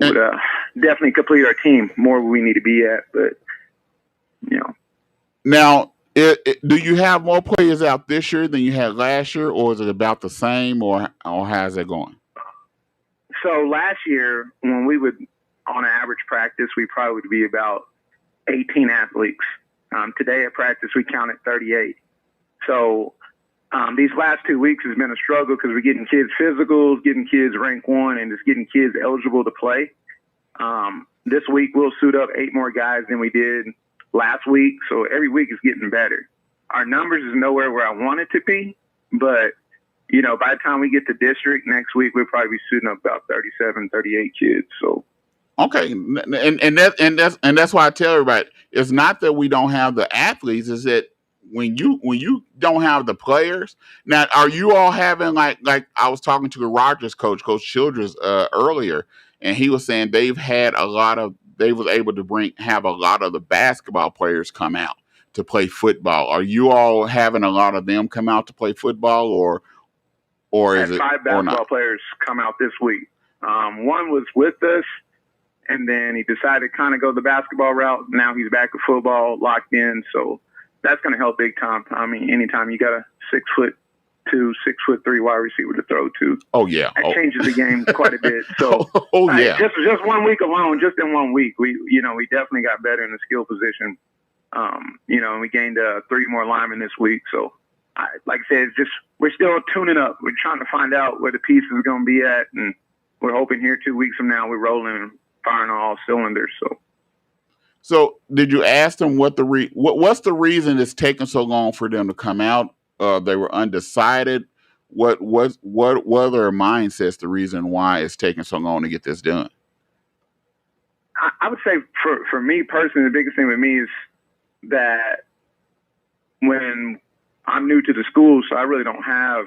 Would definitely complete our team more where we need to be at. But, Now, do you have more players out this year than you had last year, or is it about the same, or how's that going? So last year, when we would, on an average practice, we probably would be about 18 athletes. Today at practice, we counted 38. So these last 2 weeks has been a struggle because we're getting kids physicals, getting kids rank 1, and just getting kids eligible to play. this week we'll suit up 8 more guys than we did last week. So every week is getting better. Our numbers is nowhere where I want it to be, but by the time we get to district next week, we'll probably be suiting up about 37, 38 kids. So. Okay, and that's why I tell everybody, it's not that we don't have the athletes, is that when you don't have the players. Now, are you all having like I was talking to the Rogers coach, Coach Childress, earlier, and he was saying they was able to have a lot of the basketball players come out to play football. Are you all having a lot of them come out to play football, or is it 5 basketball players come out this week? One was with us, and then he decided to kind of go the basketball route. Now he's back to football, locked in. So that's going to help big time. I mean, anytime you got a 6'2", 6'3" wide receiver to throw to. Oh yeah, that changes the game quite a bit. So yeah, just 1 week alone, just in 1 week, we definitely got better in the skill position. And we gained 3 more linemen this week. So like I said, we're still tuning up. We're trying to find out where the pieces are going to be at, and we're hoping here 2 weeks from now we're rolling and firing on all cylinders. So did you ask them what's the reason it's taking so long for them to come out? They were undecided. What are their mindsets? The reason why it's taking so long to get this done? I would say for me personally, the biggest thing with me is that when I'm new to the school, so I really don't have,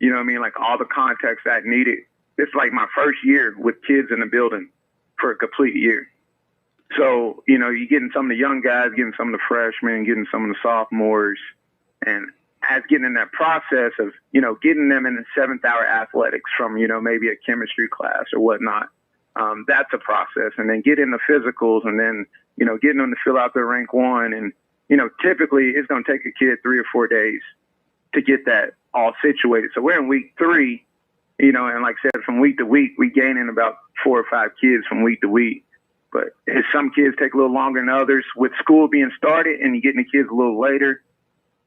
like all the context that I needed. It's like my first year with kids in the building for a complete year. So, you're getting some of the young guys, getting some of the freshmen, getting some of the sophomores, and as getting in that process of, getting them in the 7th hour athletics from, maybe a chemistry class or whatnot. That's a process. And then getting the physicals, and then, getting them to fill out their rank 1. And, typically it's going to take a kid 3 or 4 days to get that all situated. So we're in week 3, and like I said, from week to week, we gain in about 4 or 5 kids from week to week. But some kids take a little longer than others. With school being started and you getting the kids a little later,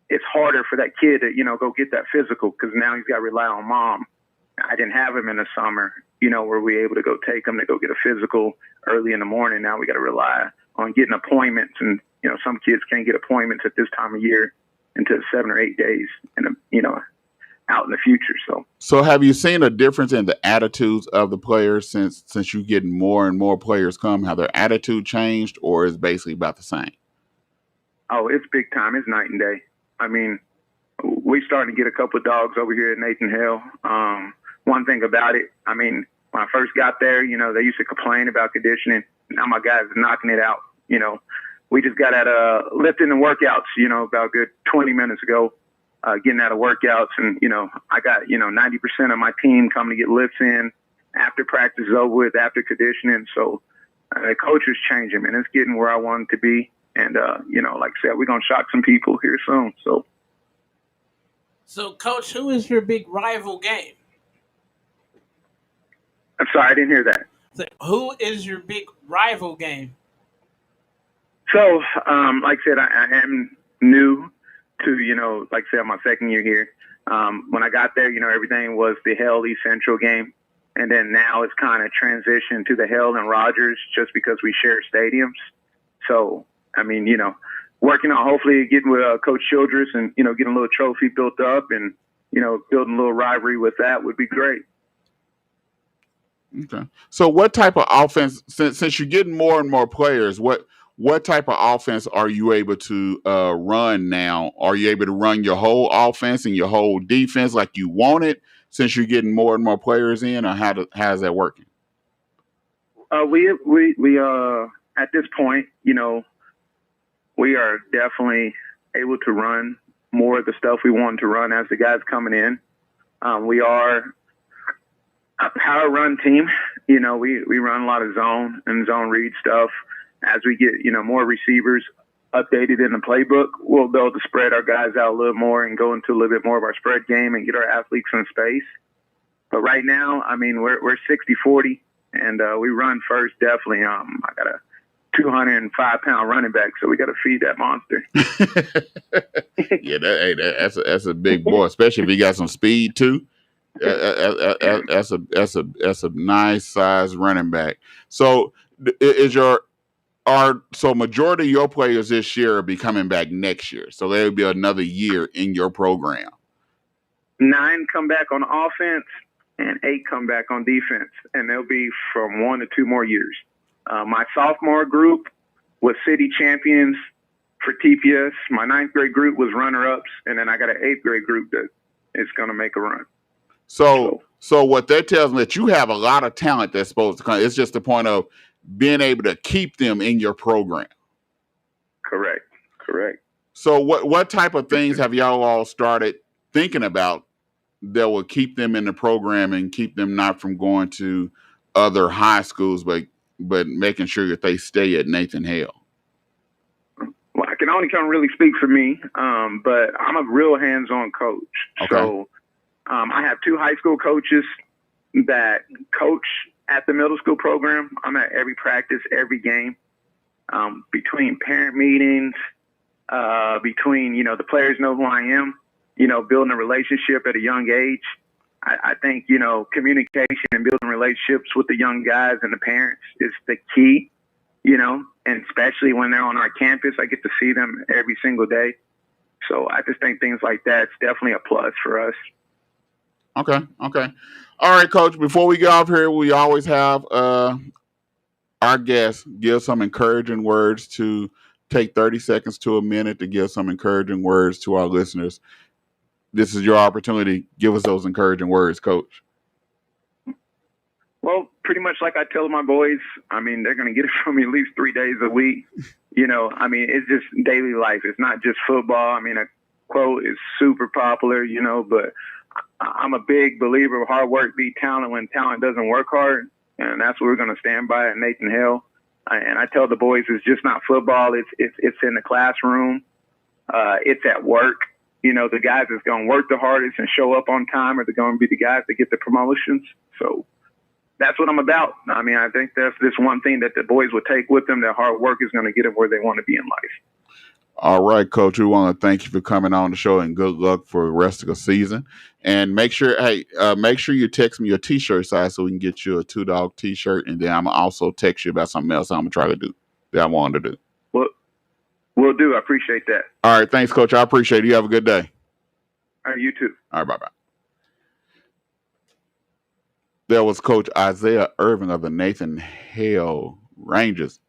it's harder for that kid to, go get that physical, because now he's got to rely on mom. I didn't have him in the summer, where we were able to go take him to go get a physical early in the morning. Now we got to rely on getting appointments, and, some kids can't get appointments at this time of year until 7 or 8 days, and, out in the future. So have you seen a difference in the attitudes of the players since you're getting more and more players come? Have their attitude changed, or is basically about the same? Oh, it's big time. It's night and day. I mean, we starting to get a couple of dogs over here at Nathan Hale. One thing about it, I mean, when I first got there, they used to complain about conditioning. Now my guys are knocking it out. We just got at lifting and workouts, about a good 20 minutes ago. Getting out of workouts, and I got 90% of my team coming to get lifts in after practice is over with, after conditioning. So the coach is changing, and it's getting where I want it to be. And like I said, we're gonna shock some people here soon. So Coach, who is your big rival game? I'm sorry, I didn't hear that. So who is your big rival game? So like I said, I am new to, like I said, my second year here. When I got there, everything was the Hale East Central game. And then now it's kind of transitioned to the Hale and Rogers, just because we share stadiums. So, I mean, working on hopefully getting with Coach Childress and, getting a little trophy built up and, building a little rivalry with that would be great. Okay. So what type of offense, since you're getting more and more players, what type of offense are you able to run now? Are you able to run your whole offense and your whole defense like you want it, since you're getting more and more players in, or how's that working? We at this point, we are definitely able to run more of the stuff we want to run as the guys coming in. We are a power run team. We run a lot of zone and zone read stuff. As we get, more receivers updated in the playbook, we'll be able to spread our guys out a little more and go into a little bit more of our spread game and get our athletes in space. But right now, I mean, we're 60-40, and we run first, definitely. I got a 205-pound running back, so we got to feed that monster. Yeah, that's a big boy, especially if he got some speed too. That's a nice size running back. So is your are so majority of your players this year will be coming back next year, so there will be another year in your program. 9 come back on offense and 8 come back on defense, and they'll be from 1 to 2 more years. My sophomore group was city champions for TPS. My 9th grade group was runner-ups, and then I got an 8th grade group that is going to make a run. So what that tells me that you have a lot of talent that's supposed to come. It's just the point of being able to keep them in your program. Correct. So what type of things have y'all all started thinking about that will keep them in the program and keep them not from going to other high schools, but making sure that they stay at Nathan Hale? Well, I can only kind of really speak for me, but I'm a real hands-on coach. Okay. So I have 2 high school coaches that coach at the middle school program. I'm at every practice, every game, between parent meetings, between, the players know who I am, building a relationship at a young age. I think, communication and building relationships with the young guys and the parents is the key, and especially when they're on our campus, I get to see them every single day. So I just think things like that's definitely a plus for us. Okay. All right, Coach, before we get off here, we always have our guests give some encouraging words to take 30 seconds to a minute to give some encouraging words to our listeners. This is your opportunity. Give us those encouraging words, Coach. Well, pretty much like I tell my boys, they're going to get it from me at least 3 days a week. It's just daily life. It's not just football. A quote is super popular, but I'm a big believer of hard work beat talent when talent doesn't work hard. And that's what we're going to stand by at Nathan Hale. And I tell the boys, it's just not football. It's in the classroom. It's at work. The guys that's going to work the hardest and show up on time are going to be the guys that get the promotions. So that's what I'm about. I think that's this one thing that the boys will take with them, that hard work is going to get them where they want to be in life. All right, Coach, we want to thank you for coming on the show and good luck for the rest of the season. And make sure you text me your T-shirt size so we can get you a $2 Dog T-shirt. And then I'm going to also text you about something else I'm going to try to do that I wanted to do. Well, will do. I appreciate that. All right. Thanks, Coach. I appreciate it. You have a good day. All right, you too. All right. Bye-bye. There was Coach Isaiah Irving of the Nathan Hale Rangers.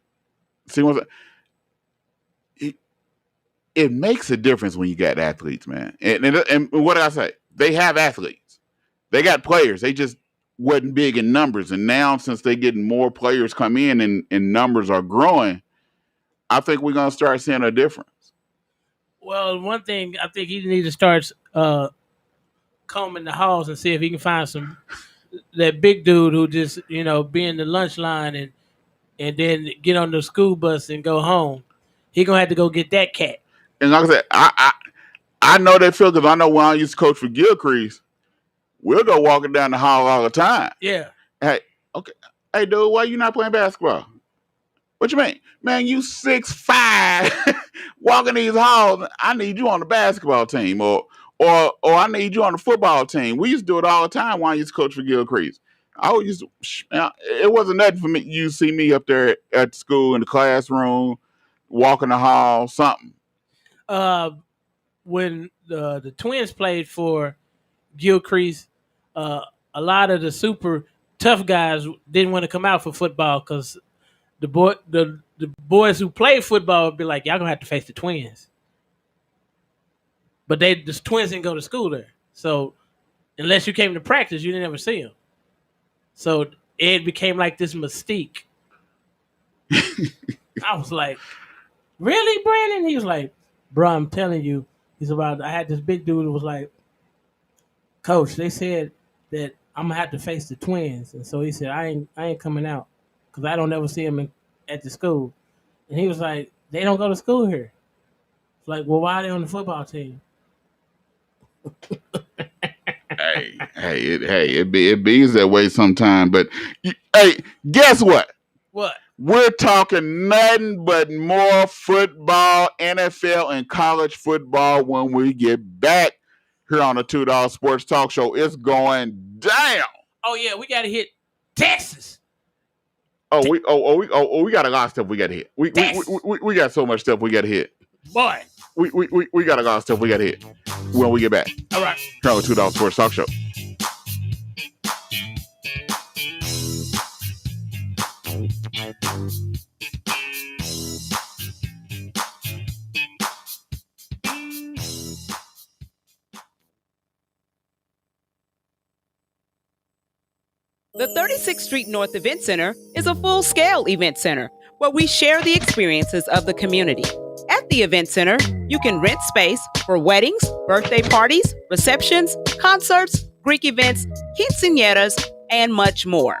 See what it makes a difference when you got athletes, man. And what did I say? They have athletes. They got players. They just wasn't big in numbers. And now, since they're getting more players come in and numbers are growing, I think we're going to start seeing a difference. Well, one thing, I think he needs to start combing the halls and see if he can find that big dude who just, be in the lunch line and then get on the school bus and go home. He going to have to go get that cat. And like I said, I know that feel because I know when I used to coach for Gilcrease, we'll go walking down the hall all the time. Yeah. Hey, okay. Hey, dude, why you not playing basketball? What you mean? Man, you 6'5", walking these halls. I need you on the basketball team or I need you on the football team. We used to do it all the time when I used to coach for Gilcrease. It wasn't nothing for me. You see me up there at school in the classroom, walking the hall, something. When the Twins played for Gilcrease, a lot of the super tough guys didn't want to come out for football because the boys who played football would be like, y'all gonna have to face the Twins. But the Twins didn't go to school there, so unless you came to practice, you didn't ever see them. So it became like this mystique. I was like, really, Brandon? He was like, bro, I'm telling you. I had this big dude who was like, Coach, they said that I'm going to have to face the Twins. And so he said, I ain't coming out because I don't ever see them at the school. And he was like, they don't go to school here. It's like, well, why are they on the football team? It bees that way sometime. But hey, guess what? What? We're talking nothing but more football, NFL, and college football when we get back here on the $2 Sports Talk Show. It's going down. Oh, yeah, we got to hit Texas. We got a lot of stuff we got to hit. We got so much stuff we got to hit. Boy. We got a lot of stuff we got to hit when we get back. All right. Here on the $2 Sports Talk Show. The 36th Street North Event Center is a full-scale event center where we share the experiences of the community. At the event center, you can rent space for weddings, birthday parties, receptions, concerts, Greek events, quinceañeras, and much more.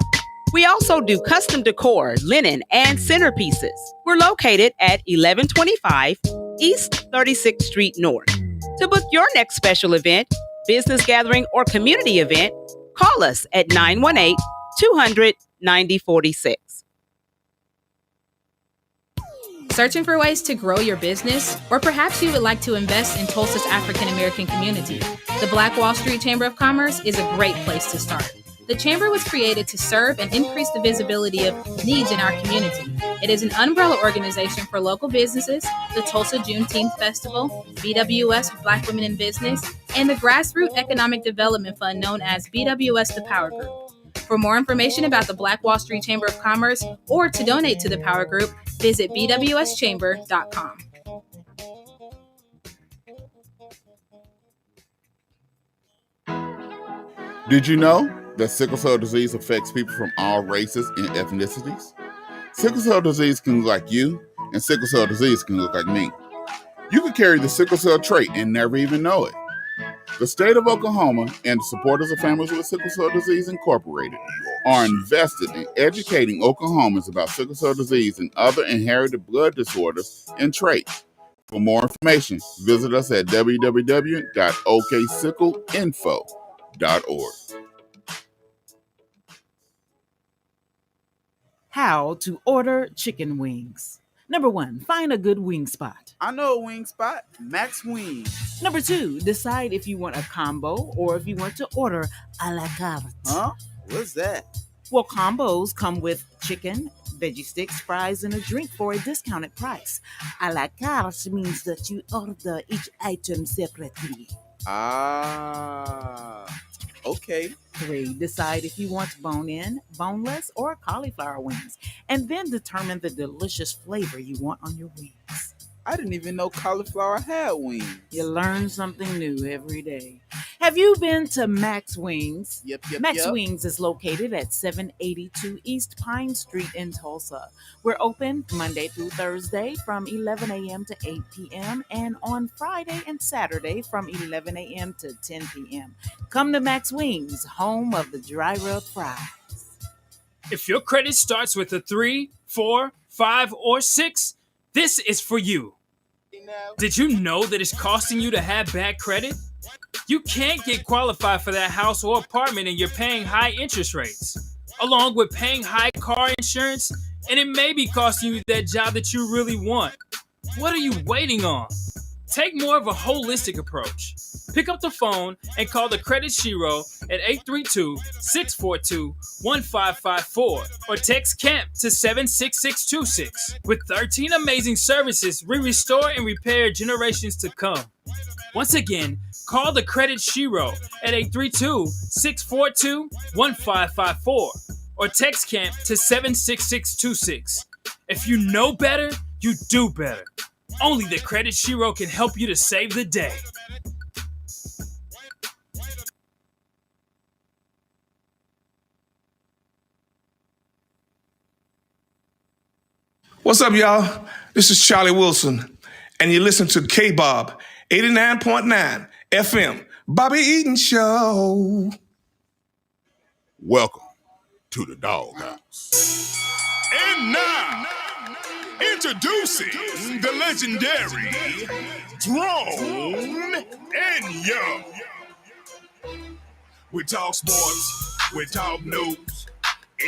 We also do custom decor, linen, and centerpieces. We're located at 1125 East 36th Street North. To book your next special event, business gathering, or community event, call us at 918-200-9046. Searching for ways to grow your business? Or perhaps you would like to invest in Tulsa's African American community? The Black Wall Street Chamber of Commerce is a great place to start. The Chamber was created to serve and increase the visibility of needs in our community. It is an umbrella organization for local businesses, the Tulsa Juneteenth Festival, BWS Black Women in Business, and the Grassroots Economic Development Fund known as BWS The Power Group. For more information about the Black Wall Street Chamber of Commerce or to donate to the Power Group, visit bwschamber.com. Did you know that sickle cell disease affects people from all races and ethnicities? Sickle cell disease can look like you, and sickle cell disease can look like me. You could carry the sickle cell trait and never even know it. The state of Oklahoma and the supporters of Families with Sickle Cell Disease Incorporated are invested in educating Oklahomans about sickle cell disease and other inherited blood disorders and traits. For more information, visit us at www.oksickleinfo.org. How to order chicken wings. Number 1, find a good wing spot. I know a wing spot, Max Wings. Number 2, decide if you want a combo or if you want to order a la carte. Huh? What's that? Well, combos come with chicken, veggie sticks, fries, and a drink for a discounted price. A la carte means that you order each item separately. Okay. 3, decide if you want bone-in, boneless, or cauliflower wings, and then determine the delicious flavor you want on your wings. I didn't even know cauliflower had wings. You learn something new every day. Have you been to Max Wings? Yep. Max Wings is located at 782 East Pine Street in Tulsa. We're open Monday through Thursday from 11 a.m. to 8 p.m. and on Friday and Saturday from 11 a.m. to 10 p.m. Come to Max Wings, home of the dry rub fries. If your credit starts with a 3, 4, 5, or 6, this is for you. Did you know that it's costing you to have bad credit? You can't get qualified for that house or apartment and you're paying high interest rates, along with paying high car insurance, and it may be costing you that job that you really want. What are you waiting on? Take more of a holistic approach. Pick up the phone and call the Credit Shiro at 832-642-1554 or text CAMP to 76626. With 13 amazing services, we restore and repair generations to come. Once again, call the Credit Shiro at 832-642-1554 or text CAMP to 76626. If you know better, you do better. Only the Credit Shiro can help you to save the day. What's up, y'all? This is Charlie Wilson, and you listen to KBOB 89.9 FM, Bobby Eaton Show. Welcome to the Doghouse. And now, introducing the legendary Drone and Young. We talk sports, we talk news,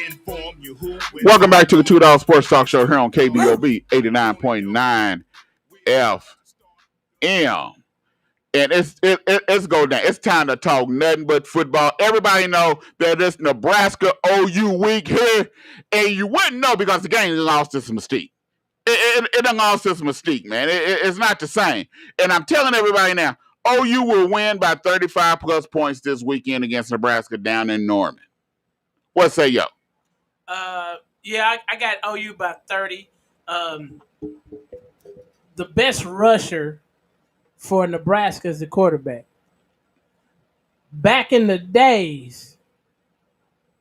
inform you who. Welcome back to the $2 Sports Talk Show here on KBOB 89.9 FM. And it's go down. It's time to talk nothing but football. Everybody know that it's Nebraska OU week here, and you wouldn't know because the game lost its mystique. It done lost its mystique, man. It's not the same. And I'm telling everybody now, OU will win by 35 plus points this weekend against Nebraska down in Norman. What say yo? Yeah, I got OU by 30. The best rusher for Nebraska is the quarterback. Back in the days,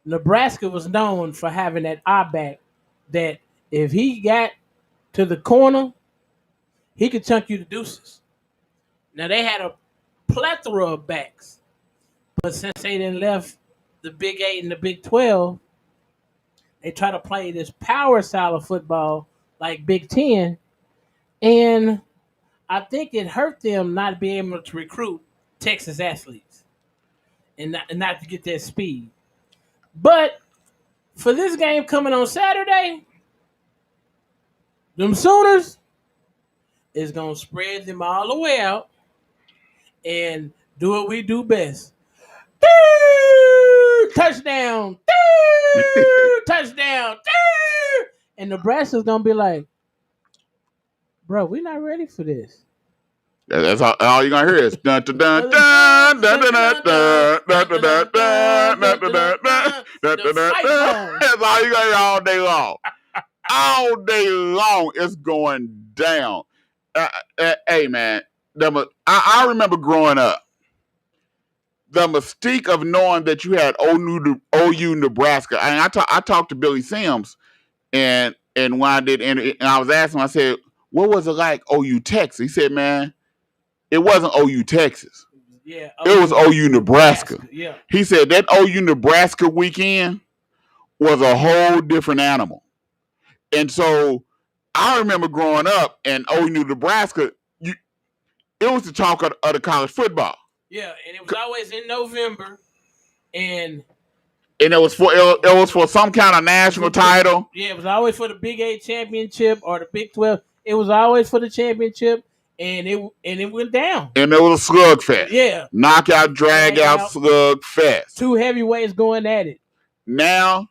Nebraska was known for having that I-back that if he got to the corner, he could chunk you to deuces. Now, they had a plethora of backs, but since they didn't left the Big 8 and the Big 12, they try to play this power style of football like Big 10, and I think it hurt them not being able to recruit Texas athletes and not to get that speed. But for this game coming on Saturday, them Sooners is going to spread them all the way out and do what we do best. Touchdown. Touchdown. And Nebraska's going to be like, bro, we're not ready for this. That's all you're going to hear is dun dun dun dun dun dun dun dun dun dun dun dun dun dun dun dun. That's all you're going to hear all day long. All day long, it's going down. Hey, man, I remember growing up, the mystique of knowing that you had OU Nebraska. I talked to Billy Sims, and when I did, and I was asking him, I said, what was it like OU Texas? He said, man, it wasn't OU Texas. Yeah, it was OU Nebraska. Yeah. He said that OU Nebraska weekend was a whole different animal. And so I remember growing up and OU Nebraska, it was the talk of the college football. Yeah, and it was always in November, and it was for some kind of national title. Yeah, it was always for the Big 8 championship or the Big 12. It was always for the championship, and it went down. And it was a slugfest. Yeah, knockout, drag out, slugfest. Two heavyweights going at it. Now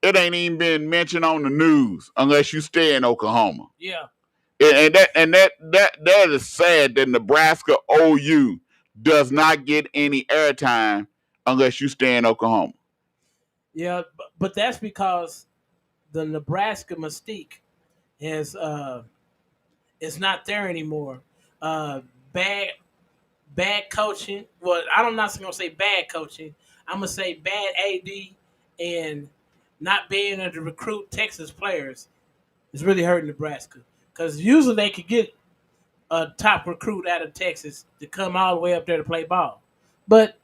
it ain't even been mentioned on the news unless you stay in Oklahoma. Yeah, and that is sad that Nebraska OU does not get any airtime unless you stay in Oklahoma. Yeah, but that's because the Nebraska mystique is it's not there anymore. Bad coaching. Well, I'm not going to say bad coaching. I'm going to say bad AD and not being able to recruit Texas players is really hurting Nebraska. Because usually they could get a top recruit out of Texas to come all the way up there to play ball. But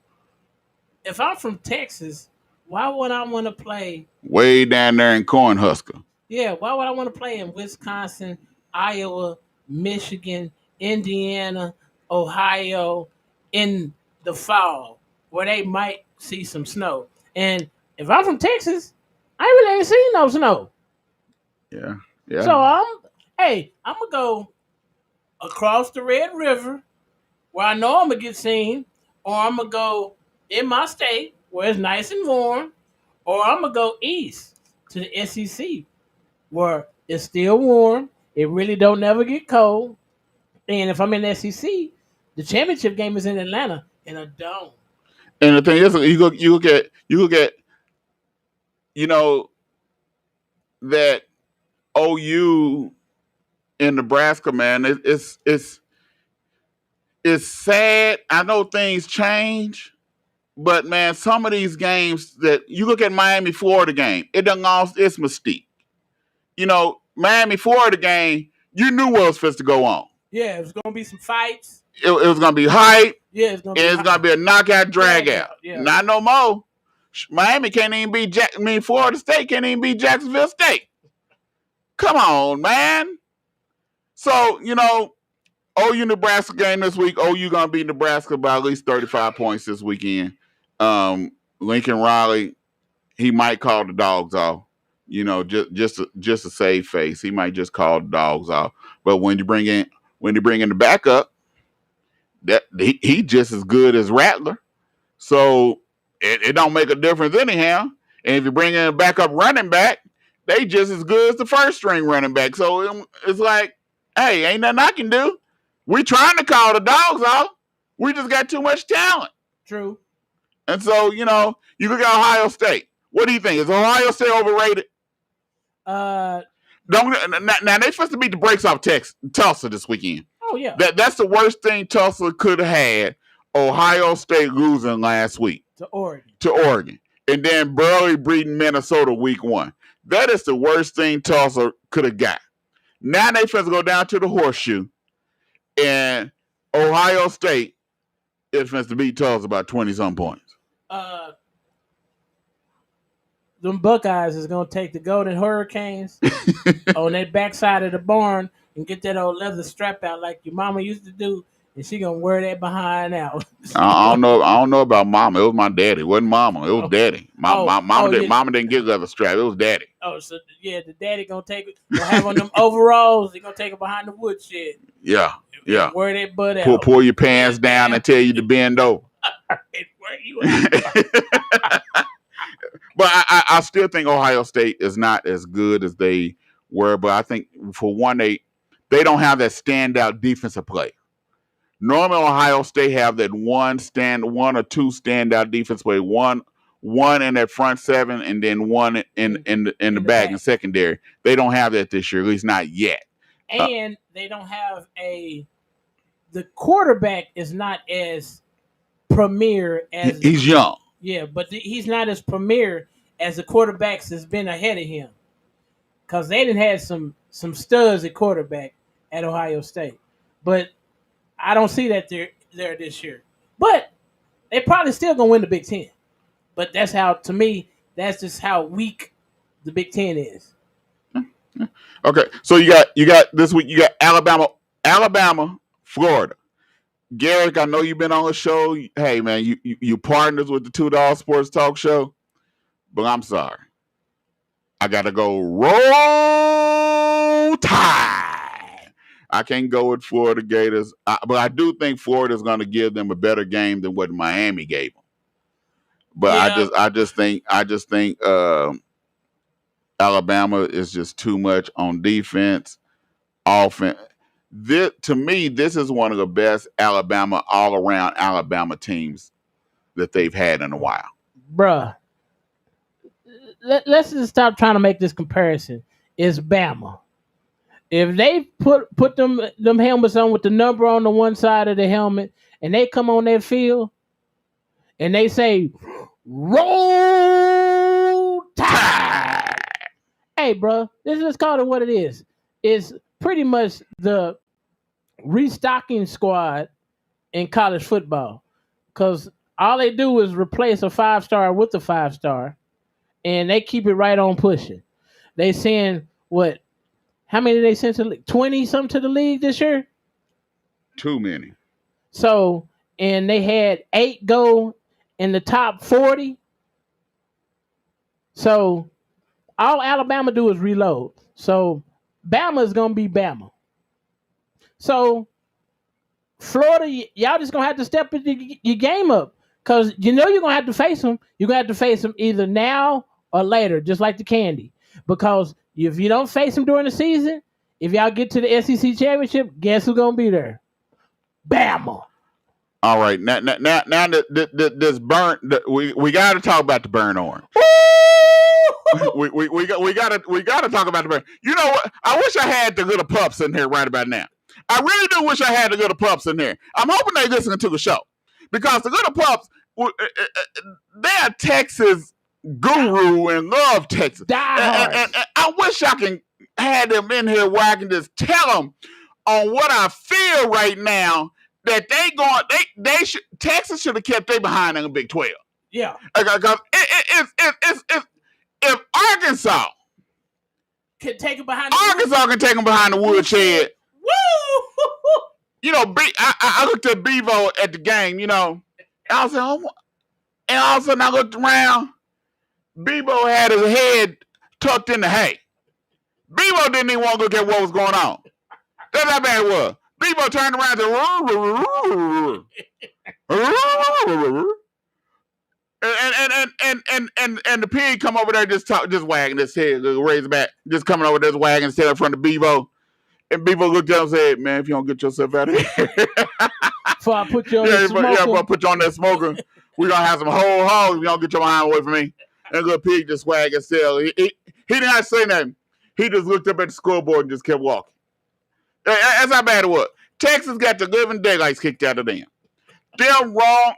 if I'm from Texas, why would I want to play way down there in Cornhusker? Yeah, why would I want to play in Wisconsin, Iowa, Michigan, Indiana, Ohio in the fall where they might see some snow? And if I'm from Texas, I really ain't seen no snow. Yeah. So I'm gonna go across the Red River where I know I'm gonna get seen, or I'm gonna go in my state where it's nice and warm, or I'm gonna go east to the SEC where it's still warm. It really don't never get cold. And if I'm in the SEC, the championship game is in Atlanta in a dome. And the thing is, you look at that OU in Nebraska, man. It's sad. I know things change, but man, some of these games that you look at Miami Florida game, it done lost its mystique. Miami Florida game, you knew what was supposed to go on. Yeah, it was gonna be some fights. It was gonna be hype. Yeah, it's gonna be a knockout, drag out. Yeah. Not no more. Miami can't even beat Florida State can't even beat Jacksonville State. Come on, man. So, OU Nebraska game this week. OU gonna beat Nebraska by at least 35 points this weekend. Lincoln Riley, he might call the dogs off. Just to save face, he might just call the dogs off. But when you bring in the backup, that he just as good as Rattler. So it don't make a difference anyhow. And if you bring in a backup running back, they just as good as the first string running back. So it's like, hey, ain't nothing I can do. We trying to call the dogs out. We just got too much talent. True. And so, you look at Ohio State. What do you think? Is Ohio State overrated? Now they supposed to beat the brakes off Tulsa this weekend. Oh yeah. That's the worst thing Tulsa could have had. Ohio State losing last week to Oregon. And then barely beating Minnesota week 1. That is the worst thing Tulsa could have got. Now they supposed to go down to the horseshoe, and Ohio State is supposed to beat Tulsa about 20-some points. Them Buckeyes is going to take the Golden Hurricanes on that backside of the barn and get that old leather strap out like your mama used to do, and she going to wear that behind out. I don't know about mama. It was my daddy. It wasn't mama. It was daddy. Mama didn't get leather strap. It was daddy. Oh, so yeah, the daddy going to take it. Going to have on them overalls. He going to take it behind the woodshed. Yeah. Wear that butt out. Pull your pants down and tell you to bend over. Where you at? But I still think Ohio State is not as good as they were. But I think, for one, they don't have that standout defensive player. Normally, Ohio State have that one or two standout defense play. One in that front seven, and then one in the back and secondary. They don't have that this year, at least not yet. And they don't have the quarterback is not as premier as he's young. Yeah, but he's not as premier as the quarterbacks that's been ahead of him. Because they done had some studs at quarterback at Ohio State. But I don't see that they're there this year. But they probably still going to win the Big Ten. But that's just how weak the Big Ten is. Okay, so you got this week, you got Alabama, Florida. Garrick, I know you've been on the show. Hey, man, you partners with the $2 Sports Talk Show, but I'm sorry. I got to go Roll Tide. I can't go with Florida Gators, but I do think Florida's going to give them a better game than what Miami gave them. But yeah. I just think Alabama is just too much on defense, offense. To me, this is one of the best all-around Alabama teams that they've had in a while. Bruh, let's just stop trying to make this comparison. It's Bama. If they put them helmets on with the number on the one side of the helmet, and they come on that field, and they say, Roll Tide! Hey, bro, let's just call it what it is. It's pretty much the restocking squad in college football, because all they do is replace a 5-star with a 5-star, and they keep it right on pushing. They send what? How many did they send to the league? 20-something to the league this year? Too many. So, and they had 8 go in the top 40. So, all Alabama do is reload. So, Bama is going to be Bama. So, Florida, y'all just going to have to step your game up, because you're going to have to face them. You're going to have to face them either now or later, just like the candy. Because if you don't face them during the season, if y'all get to the SEC championship, guess who's going to be there? Bama. All right. Now this burn, we got to talk about the burn orange. we got to talk about the burn. You know what? I wish I had the little pups in here right about now. I really do wish I had the little pups in here. I'm hoping they listen to the show, because the little pups, they're Texas guru and love Texas. And I wish I can have them in here where I can just tell them on what I feel right now, that Texas should have kept their behind in the Big 12. Yeah. Because if Arkansas can take them behind the woodshed. Woo! You know, I looked at Bevo at the game, you know, and I said, and all of a sudden I looked around. Bevo had his head tucked in the hay. Bevo didn't even want to look at what was going on. That's how bad it was. Bebo turned around and the pig come over there just wagging his head, Razorback, just coming over there just wagging his tail in front of Bebo. And Bebo looked down and said, "Man, if you don't get yourself out of here, before I put you on that smoker. Before I put you on that smoker, we're gonna have some whole hogs if you don't get your behind away from me." And the little pig just wagged his tail. He didn't have to say nothing. He just looked up at the scoreboard and just kept walking. That's how bad it was. Texas got the living daylights kicked out of them. They're wrong,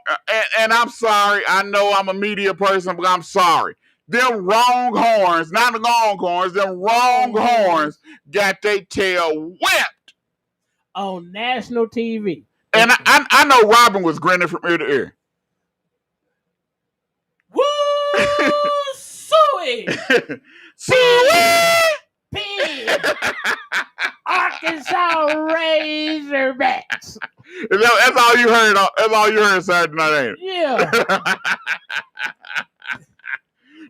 and I'm sorry. I know I'm a media person, but I'm sorry. Them wrong horns, not the Longhorns, them wrong horns got their tail whipped on national TV. And I know Robin was grinning from ear to ear. Woo! Suey! Pig! Arkansas Razorbacks. That's all you heard. That's all you heard Saturday night, ain't it? Yeah.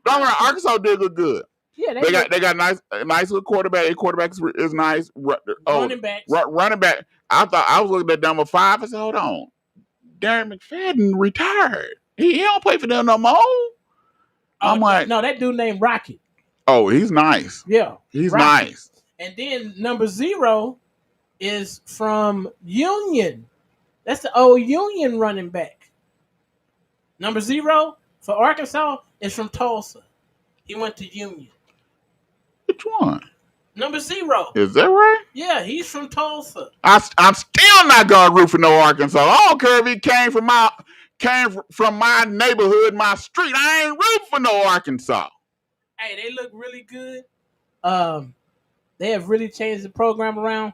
Don't worry, Arkansas did look good. Yeah, they got nice little quarterback. Their quarterback is nice. Running back. Running back. I thought I was looking at number 5 and said, "Hold on, Darren McFadden retired. He don't play for them no more." I'm like, no, that dude named Rocket. Oh, he's nice. Yeah, he's Rocket. Nice. And then number 0 is from Union. That's the old Union running back. Number 0 for Arkansas is from Tulsa. He went to Union. Which one? Number 0. Is that right? Yeah, he's from Tulsa. I'm still not gonna root for no Arkansas. I don't care if he came from my neighborhood, my street. I ain't rooting for no Arkansas. Hey, they look really good. They have really changed the program around.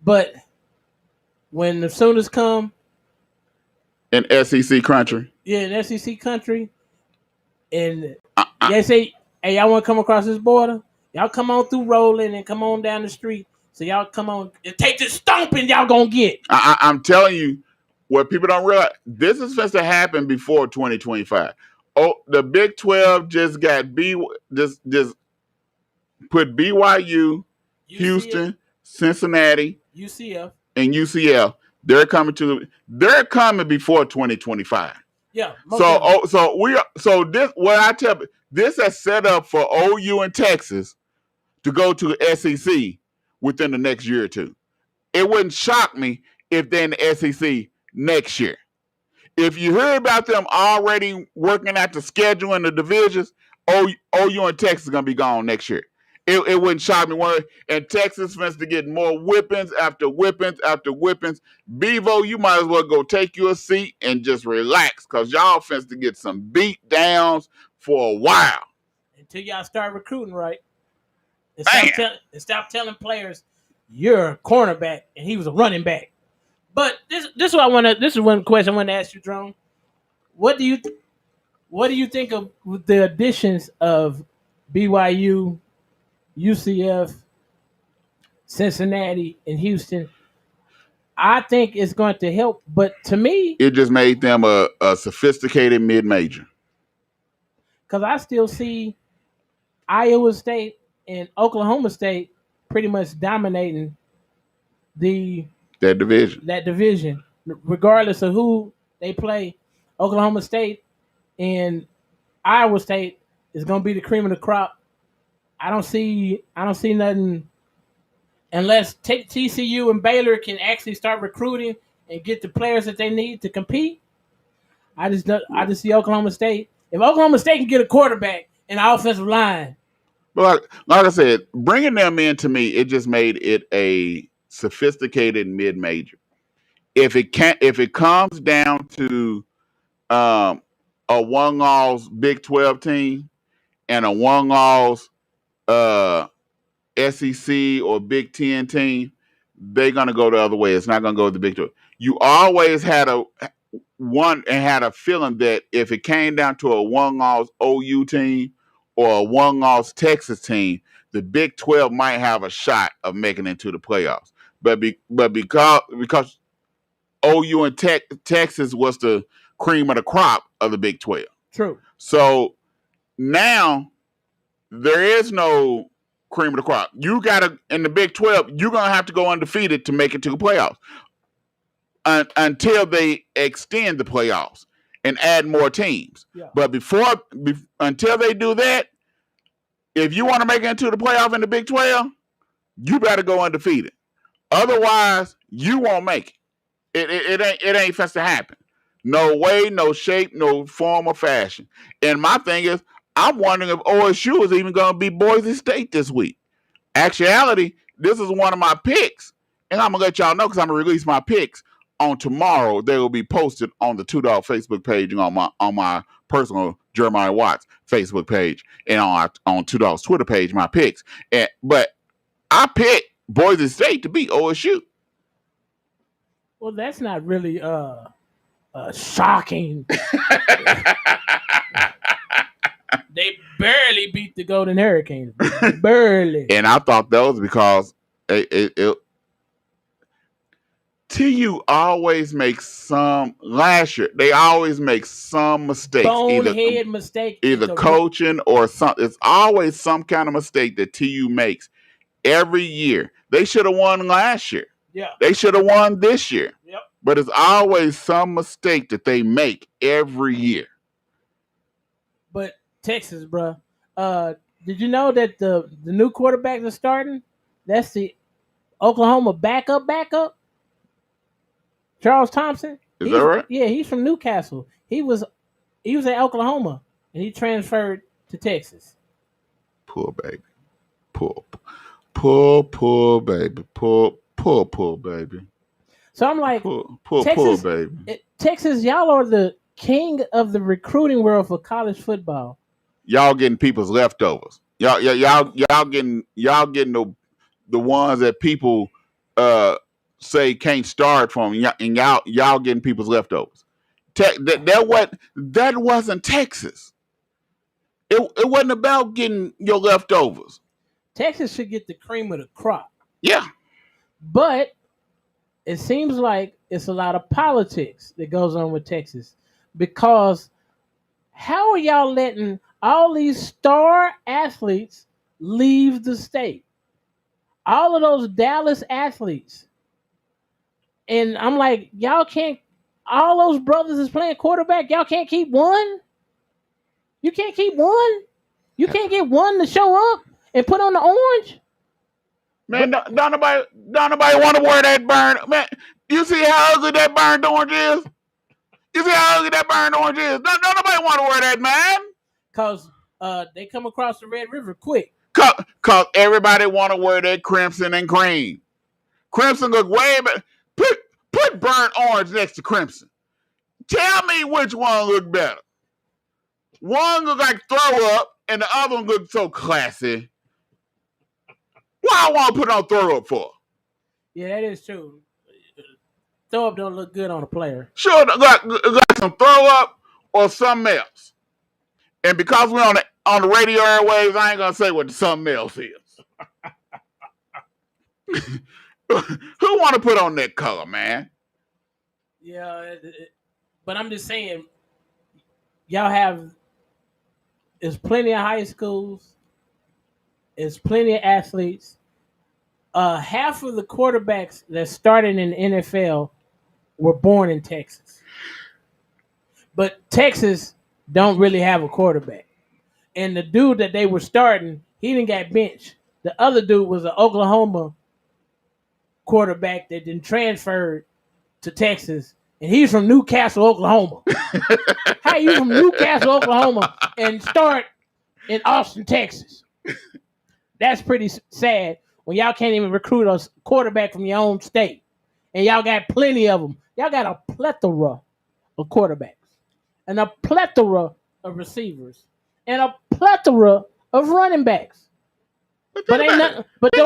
But when the Sooners come in SEC country, in SEC country, and they say, "Hey, y'all want to come across this border? Y'all come on through Rolling and come on down the street. So y'all come on and take this stomping y'all gonna get." I'm telling you, what people don't realize, this is supposed to happen before 2025. Oh, the Big 12 just got just put BYU, Houston, Cincinnati, UCF, and UCF. They're coming before 2025. Yeah. This has set up for OU and Texas to go to the SEC within the next year or two. It wouldn't shock me if they're in the SEC next year. If you hear about them already working out the schedule and the divisions, OU and Texas are going to be gone next year. It wouldn't shock me. And Texas wants to get more whippings after whippings after whippings. Bevo, you might as well go take you a seat and just relax because y'all finna to get some beat downs for a while. Until y'all start recruiting right. And stop telling players you're a cornerback and he was a running back. But this is one question I want to ask you, Drone. What do you think of the additions of BYU, UCF, Cincinnati, and Houston? I think it's going to help, but to me, it just made them a sophisticated mid-major. Because I still see Iowa State and Oklahoma State pretty much dominating that division, regardless of who they play. Oklahoma State and Iowa State is going to be the cream of the crop. I don't see nothing unless TCU and Baylor can actually start recruiting and get the players that they need to compete. I just see Oklahoma State. If Oklahoma State can get a quarterback and an offensive line. But like I said, bringing them in to me, it just made it a sophisticated mid-major. If it comes down to a one-loss Big 12 team and a one-loss SEC or Big 10 team, they're gonna go the other way. It's not gonna go to the Big 12. You always had a feeling that if it came down to a one-loss OU team or a one-loss Texas team, the Big 12 might have a shot of making it into the playoffs. But because OU and Texas was the cream of the crop of the Big 12. True. So now there is no cream of the crop. You gotta in the Big 12. You're gonna have to go undefeated to make it to the playoffs until they extend the playoffs and add more teams. Yeah. But until they do that, if you want to make it into the playoff in the Big 12, you better go undefeated. Otherwise, you won't make it. It ain't supposed to happen. No way, no shape, no form or fashion. And my thing is, I'm wondering if OSU is even going to be Boise State this week. Actuality, this is one of my picks, and I'm going to let y'all know because I'm going to release my picks on tomorrow. They will be posted on the Two Dog Facebook page and on my personal Jeremiah Watts Facebook page and on Two Dogs Twitter page, my picks. But I picked Boise State to beat OSU. Well, that's not really shocking. They barely beat the Golden Hurricanes. Barely. And I thought that was because TU always makes some. Last year, they always make some mistakes. Bonehead mistake. Either coaching or something. It's always some kind of mistake that TU makes every year. They should have won last year. Yeah. They should have won this year. Yep. But it's always some mistake that they make every year. But Texas, bro. Did you know that the new quarterback that's starting? That's the Oklahoma backup. Charles Thompson. Is that right? Yeah, he's from Newcastle. He was at Oklahoma and he transferred to Texas. Poor baby. Poor baby. Poor baby. So I'm like, poor baby. Texas, y'all are the king of the recruiting world for college football. Y'all getting people's leftovers. Y'all getting the ones that people say can't start from, and y'all getting people's leftovers. That wasn't Texas. It wasn't about getting your leftovers. Texas should get the cream of the crop. Yeah. But it seems like it's a lot of politics that goes on with Texas, because how are y'all letting all these star athletes leave the state? All of those Dallas athletes. And I'm like, y'all can't, all those brothers is playing quarterback. Y'all can't keep one? You can't keep one? You can't get one to show up and put on the orange? Man, don't nobody want to wear that burn. Man, you see how ugly that burned orange is? You see how ugly that burned orange is? Don't nobody want to wear that, man. Because they come across the Red River quick. Because everybody want to wear that crimson and cream. Crimson look way better. Put burnt orange next to crimson. Tell me which one look better. One look like throw up, and the other one look so classy. Why I want to put on throw up for? Yeah, that is true. Throw up don't look good on a player. Sure, like some throw up or something else. And because we're on the radio airwaves, I ain't gonna say what the something else is. Who want to put on that color, man? Yeah, but I'm just saying, there's plenty of high schools, there's plenty of athletes. Half of the quarterbacks that started in the NFL were born in Texas. But Texas don't really have a quarterback. And the dude that they were starting, he didn't get benched. The other dude was an Oklahoma quarterback that then transferred to Texas, and he's from Newcastle, Oklahoma. How you from Newcastle, Oklahoma, and start in Austin, Texas? That's pretty sad when y'all can't even recruit a quarterback from your own state, and y'all got plenty of them. Y'all got a plethora of quarterbacks, and a plethora of receivers, and a plethora of running backs. But don't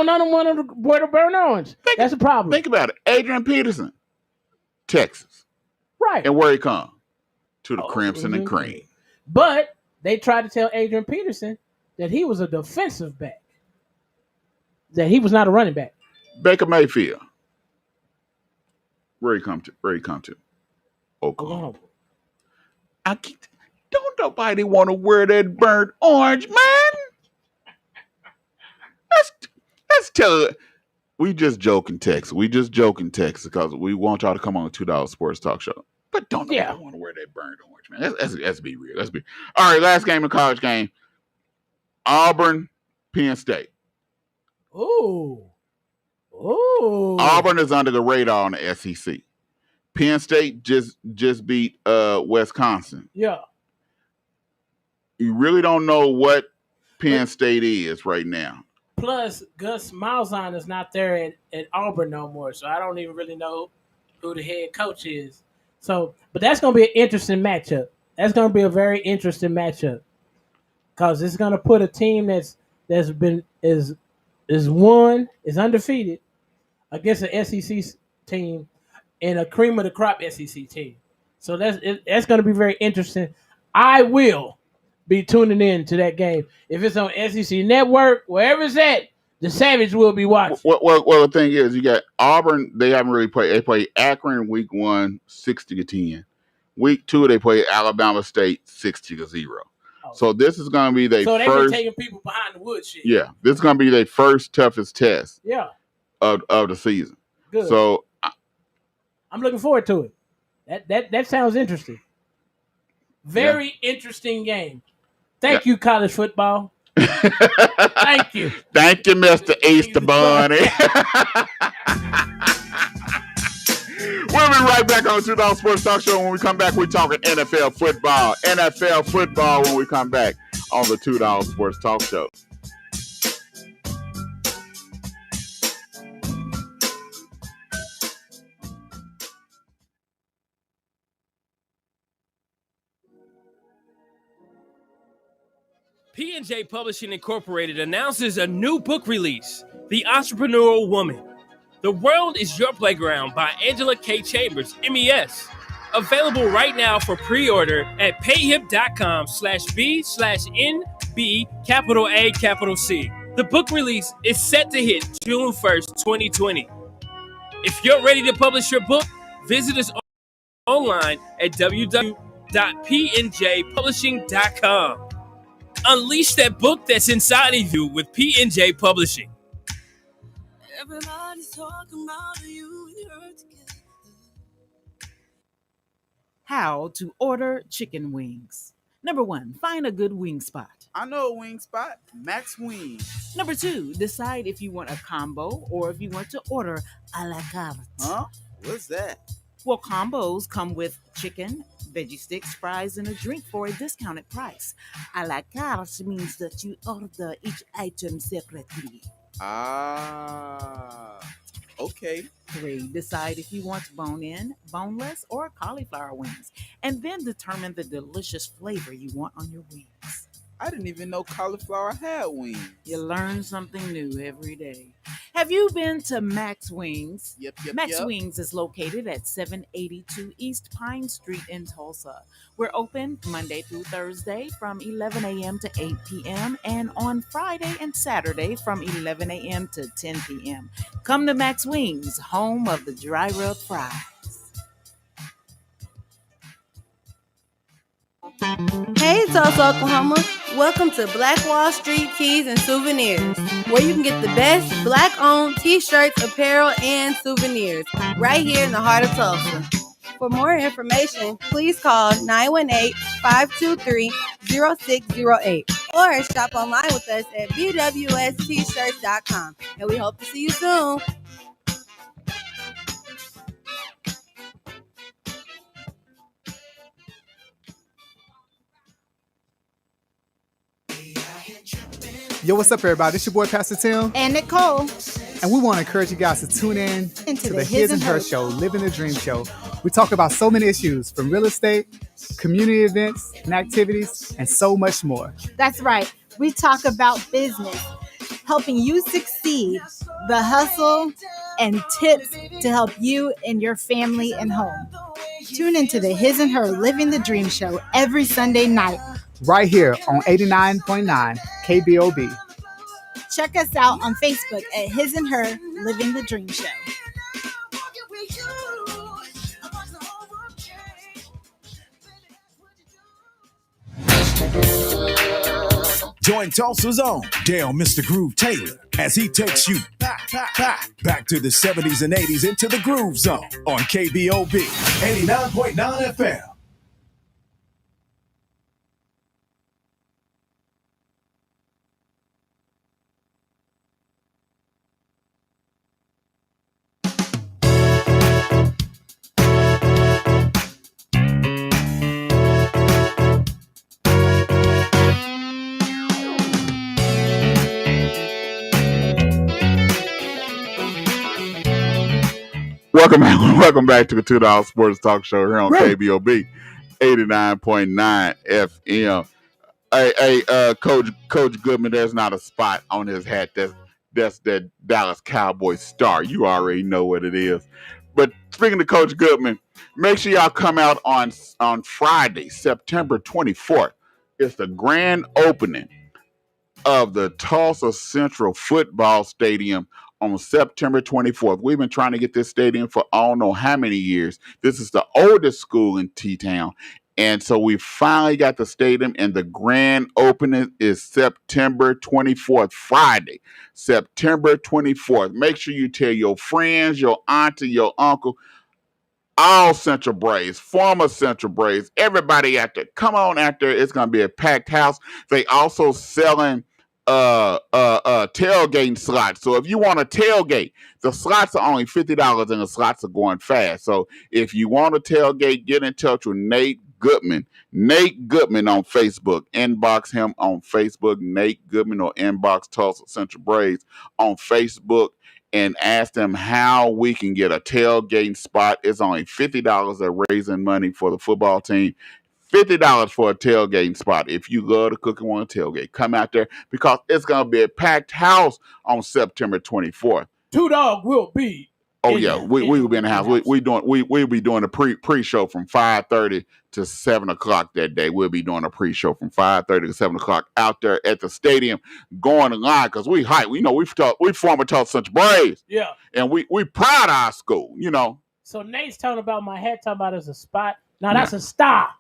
none of them want to wear the burn orange. That's a problem. Think about it. Adrian Peterson, Texas. Right. And where he come? To the crimson and cream. But they tried to tell Adrian Peterson that he was a defensive back. That he was not a running back. Baker Mayfield. Where he come to? Oklahoma. Don't nobody want to wear that burnt orange, man. let's tell it. We just joking Texas. Because we want y'all to come on a $2 sports talk show. But don't nobody want to wear that burned orange, man. Let's be real. All right, last game, the college game. Auburn, Penn State. Ooh. Auburn is under the radar on the SEC. Penn State just beat Wisconsin. Yeah. You really don't know what Penn State is right now. Plus, Gus Malzahn is not there at Auburn no more, so I don't even really know who the head coach is. So, but that's going to be an interesting matchup. That's going to be a very interesting matchup because it's going to put a team is undefeated against an SEC team and a cream of the crop SEC team. So that's going to be very interesting. I will be tuning in to that game. If it's on SEC Network, wherever it's at, the Savage will be watching. Well, the thing is, you got Auburn. They haven't really played. They played Akron week 1, 60-10. Week 2, they played Alabama State 60-0. Oh. So this is going to be their first. So they've been taking people behind the woodshed. Yeah, this is going to be their first toughest test. Yeah. Of the season. Good. So I'm looking forward to it. That sounds interesting. Very interesting game. Thank you, college football. Thank you. Thank you, Mr. Easter Bunny. We'll be right back on the $2 Sports Talk Show. When we come back, we're talking NFL football. NFL football when we come back on the $2 Sports Talk Show. P&J Publishing Incorporated announces a new book release, The Entrepreneurial Woman. The World is Your Playground by Angela K. Chambers, MES. Available right now for pre-order at payhip.com/B/NB_A_C. The book release is set to hit June 1st, 2020. If you're ready to publish your book, visit us online at www.pnjpublishing.com. Unleash that book that's inside of you with P&J Publishing. Everybody's talking about you and her together. How to order chicken wings. Number 1, find a good wing spot. I know a wing spot, Max Wings. Number 2, decide if you want a combo or if you want to order a la carte. Huh? What's that? Well, combos come with chicken, veggie sticks, fries, and a drink for a discounted price. A la carte means that you order each item separately. Okay. 3, decide if you want bone-in, boneless, or cauliflower wings, and then determine the delicious flavor you want on your wings. I didn't even know cauliflower had wings. You learn something new every day. Have you been to Max Wings? Yep. Max Wings is located at 782 East Pine Street in Tulsa. We're open Monday through Thursday from 11 a.m. to 8 p.m. and on Friday and Saturday from 11 a.m. to 10 p.m. Come to Max Wings, home of the dry rub fries. Hey, Tulsa, Oklahoma. Welcome to Black Wall Street Tees and Souvenirs, where you can get the best Black-owned t-shirts, apparel, and souvenirs right here in the heart of Tulsa. For more information, please call 918-523-0608 or shop online with us at bwstshirts.com. And we hope to see you soon. Yo, what's up, everybody? It's your boy, Pastor Tim. And Nicole. And we want to encourage you guys to tune in to the His and Her Show, Living the Dream Show. We talk about so many issues from real estate, community events and activities, and so much more. That's right. We talk about business, helping you succeed, the hustle, and tips to help you and your family and home. Tune into the His and Her Living the Dream Show every Sunday night. Right here on 89.9 KBOB. Check us out on Facebook at His and Her Living the Dream Show. Join Tulsa's own Dale Mr. Groove Taylor as he takes you back to the 70s and 80s into the Groove Zone on KBOB 89.9 FM. Welcome back to the $2 Sports Talk Show here on KBOB 89.9 FM. Hey, Coach Goodman, there's not a spot on his hat that's that Dallas Cowboys star. You already know what it is. But speaking of Coach Goodman, make sure y'all come out on Friday, September 24th. It's the grand opening of the Tulsa Central Football Stadium on September 24th. We've been trying to get this stadium for I don't know how many years. This is the oldest school in T-Town. And so we finally got the stadium, and the grand opening is September 24th, Friday, September 24th. Make sure you tell your friends, your auntie, your uncle, all Central Braves, former Central Braves, everybody out there. Come on out there. It's going to be a packed house. They also selling tailgating slots. So if you want to tailgate, the slots are only $50 and the slots are going fast. So if you want to tailgate, get in touch with Nate Goodman on Facebook. Inbox him on Facebook, Nate Goodman, or inbox Tulsa Central Braves on Facebook and ask them how we can get a tailgating spot. It's only $50. They're raising money for the football team. $50 for a tailgating spot. If you love to cook and want to tailgate, come out there because it's going to be a packed house on September 24th. Two Dog will be. Oh yeah, we will be in the house. We'll be doing a pre-show from 5:30 to 7 o'clock that day. We'll be doing a pre-show from 5:30 to 7 o'clock out there at the stadium, going live because we hype. We former Tulsa Central Braves. Yeah, and we proud of our school. You know. So Nate's talking about my hat. Talking about as a spot. No, that's a star.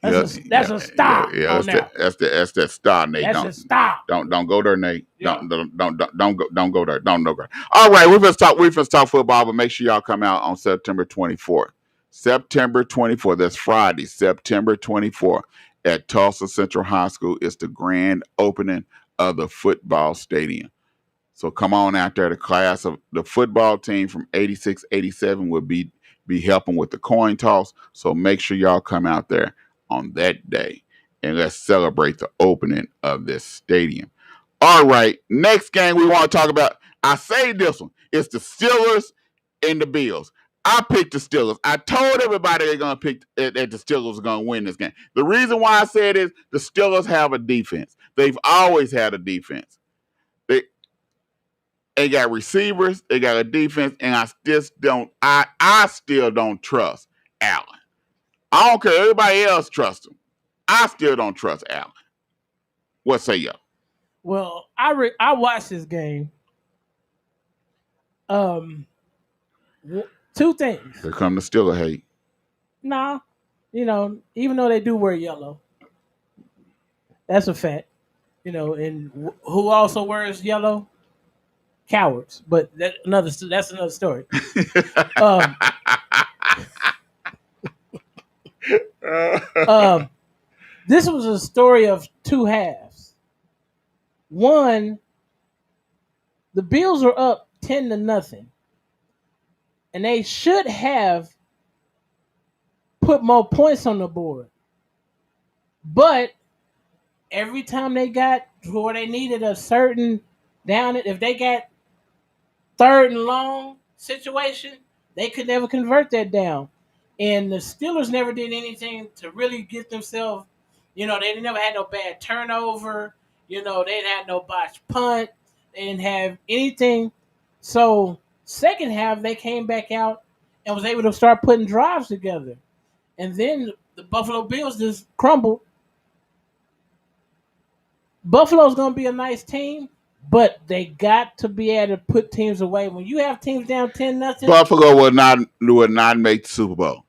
That's a star. Yeah, that's that star, Nate. That's a star. Don't go there, Nate. Yeah. Don't go there. Don't go there. All right, we first talk football, but make sure y'all come out on September 24th. September 24th. That's Friday, September 24th at Tulsa Central High School. It's the grand opening of the football stadium. So come on out there. The class of the football team from 86, 87 will be helping with the coin toss. So make sure y'all come out there on that day and let's celebrate the opening of this stadium. All right, next game we want to talk about. I say this one. It's the Steelers and the Bills. I picked the Steelers. I told everybody they're going to pick that the Steelers are going to win this game. The reason why I said is the Steelers have a defense. They've always had a defense. They got receivers, they got a defense, and I still don't trust Allen. I don't care. Everybody else trusts him. I still don't trust Allen. What say y'all? Well, I watched this game. Two things. Here come the Steeler hate. Nah, even though they do wear yellow, that's a fact. And who also wears yellow? Cowards. But that's another story. This was a story of two halves. One, the Bills are up 10-0, and they should have put more points on the board. But every time they got to where they needed a certain down, if they got third and long situation, they could never convert that down. And the Steelers never did anything to really get themselves, they never had no bad turnover. They didn't have no botched punt. They didn't have anything. So second half, they came back out and was able to start putting drives together. And then the Buffalo Bills just crumbled. Buffalo's going to be a nice team, but they got to be able to put teams away. When you have teams down 10-0, Buffalo would not make the Super Bowl.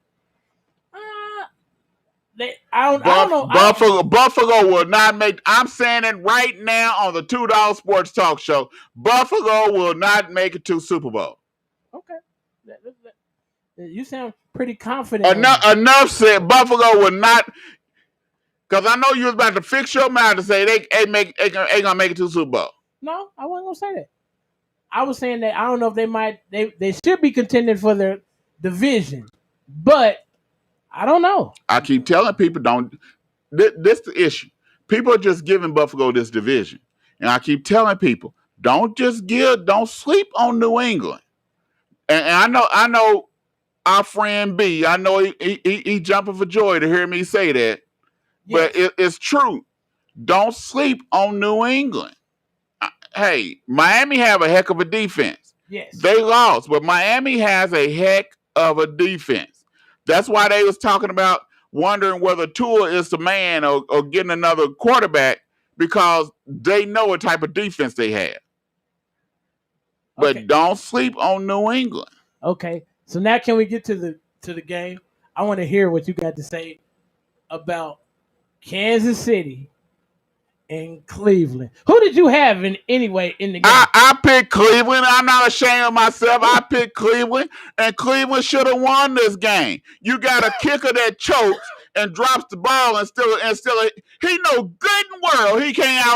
I don't know. Buffalo will not make. I'm saying it right now on the $2 Sports Talk Show. Buffalo will not make it to Super Bowl. Okay. You sound pretty confident. Enough said. Buffalo will not. Because I know you was about to fix your mouth to say they ain't gonna make it to the Super Bowl. No, I wasn't gonna say that. I was saying that I don't know if they should be contending for their division, but I don't know. I keep telling people don't. This the issue. People are just giving Buffalo this division, and I keep telling people don't sleep on New England. And I know our friend B. I know he jumping for joy to hear me say that. But it's true. Don't sleep on New England. Hey, Miami have a heck of a defense. Yes. They lost, but Miami has a heck of a defense. That's why they was talking about wondering whether Tua is the man or getting another quarterback because they know what type of defense they have. But don't sleep on New England. Okay. So now can we get to the game? I want to hear what you got to say about Kansas City and Cleveland. Who did you have in the game? I picked Cleveland. I'm not ashamed of myself. I picked Cleveland, and Cleveland should have won this game. You got a kicker that chokes and drops the ball and still he know good and well he can't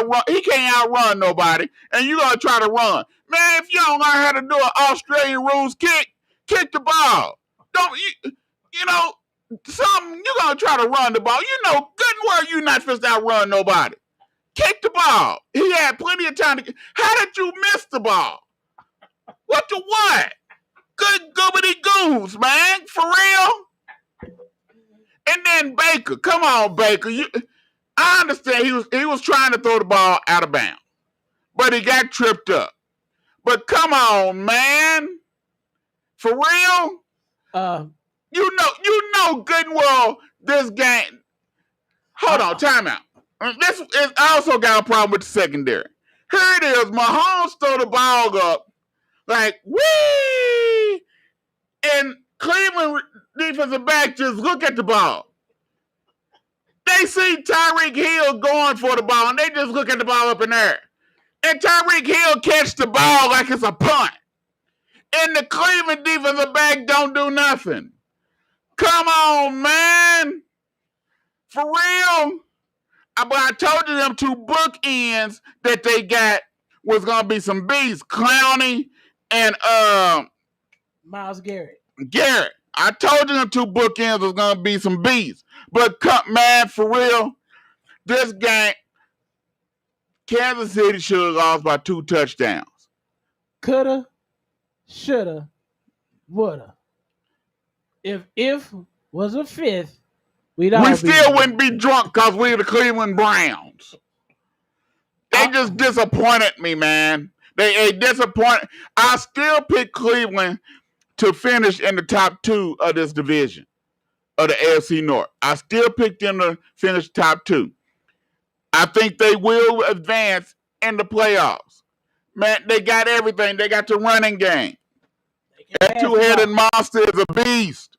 outrun nobody, and you gonna try to run. Man, if you don't learn how to do an Australian rules kick the ball. Don't you know something? You gonna try to run the ball. You know good and well you not supposed to outrun nobody. Kick the ball. He had plenty of time to. How did you miss the ball? What the what? Good goobity goose, man. For real. And then Baker. Come on, Baker. I understand he was trying to throw the ball out of bounds, but he got tripped up. But come on, man. For real. You know good and well this game. Hold on, timeout. I also got a problem with the secondary. Here it is. Mahomes throw the ball up like, whee! And Cleveland defensive back just look at the ball. They see Tyreek Hill going for the ball, and they just look at the ball up in there. And Tyreek Hill catch the ball like it's a punt. And the Cleveland defensive back don't do nothing. Come on, man. For real. But I told you them two bookends that they got was gonna be some beasts, Clowney and Myles Garrett. I told you them two bookends was gonna be some beasts. But man, for real, this game, Kansas City should have lost by 2 touchdowns. Coulda, shoulda, woulda. If was a fifth. We still wouldn't be drunk because we're the Cleveland Browns. They just disappointed me, man. They disappointed. I still pick Cleveland to finish in the top 2 of this division of the AFC North. I still pick them to finish top 2. I think they will advance in the playoffs. Man, they got everything. They got the running game. That two-headed monster is a beast.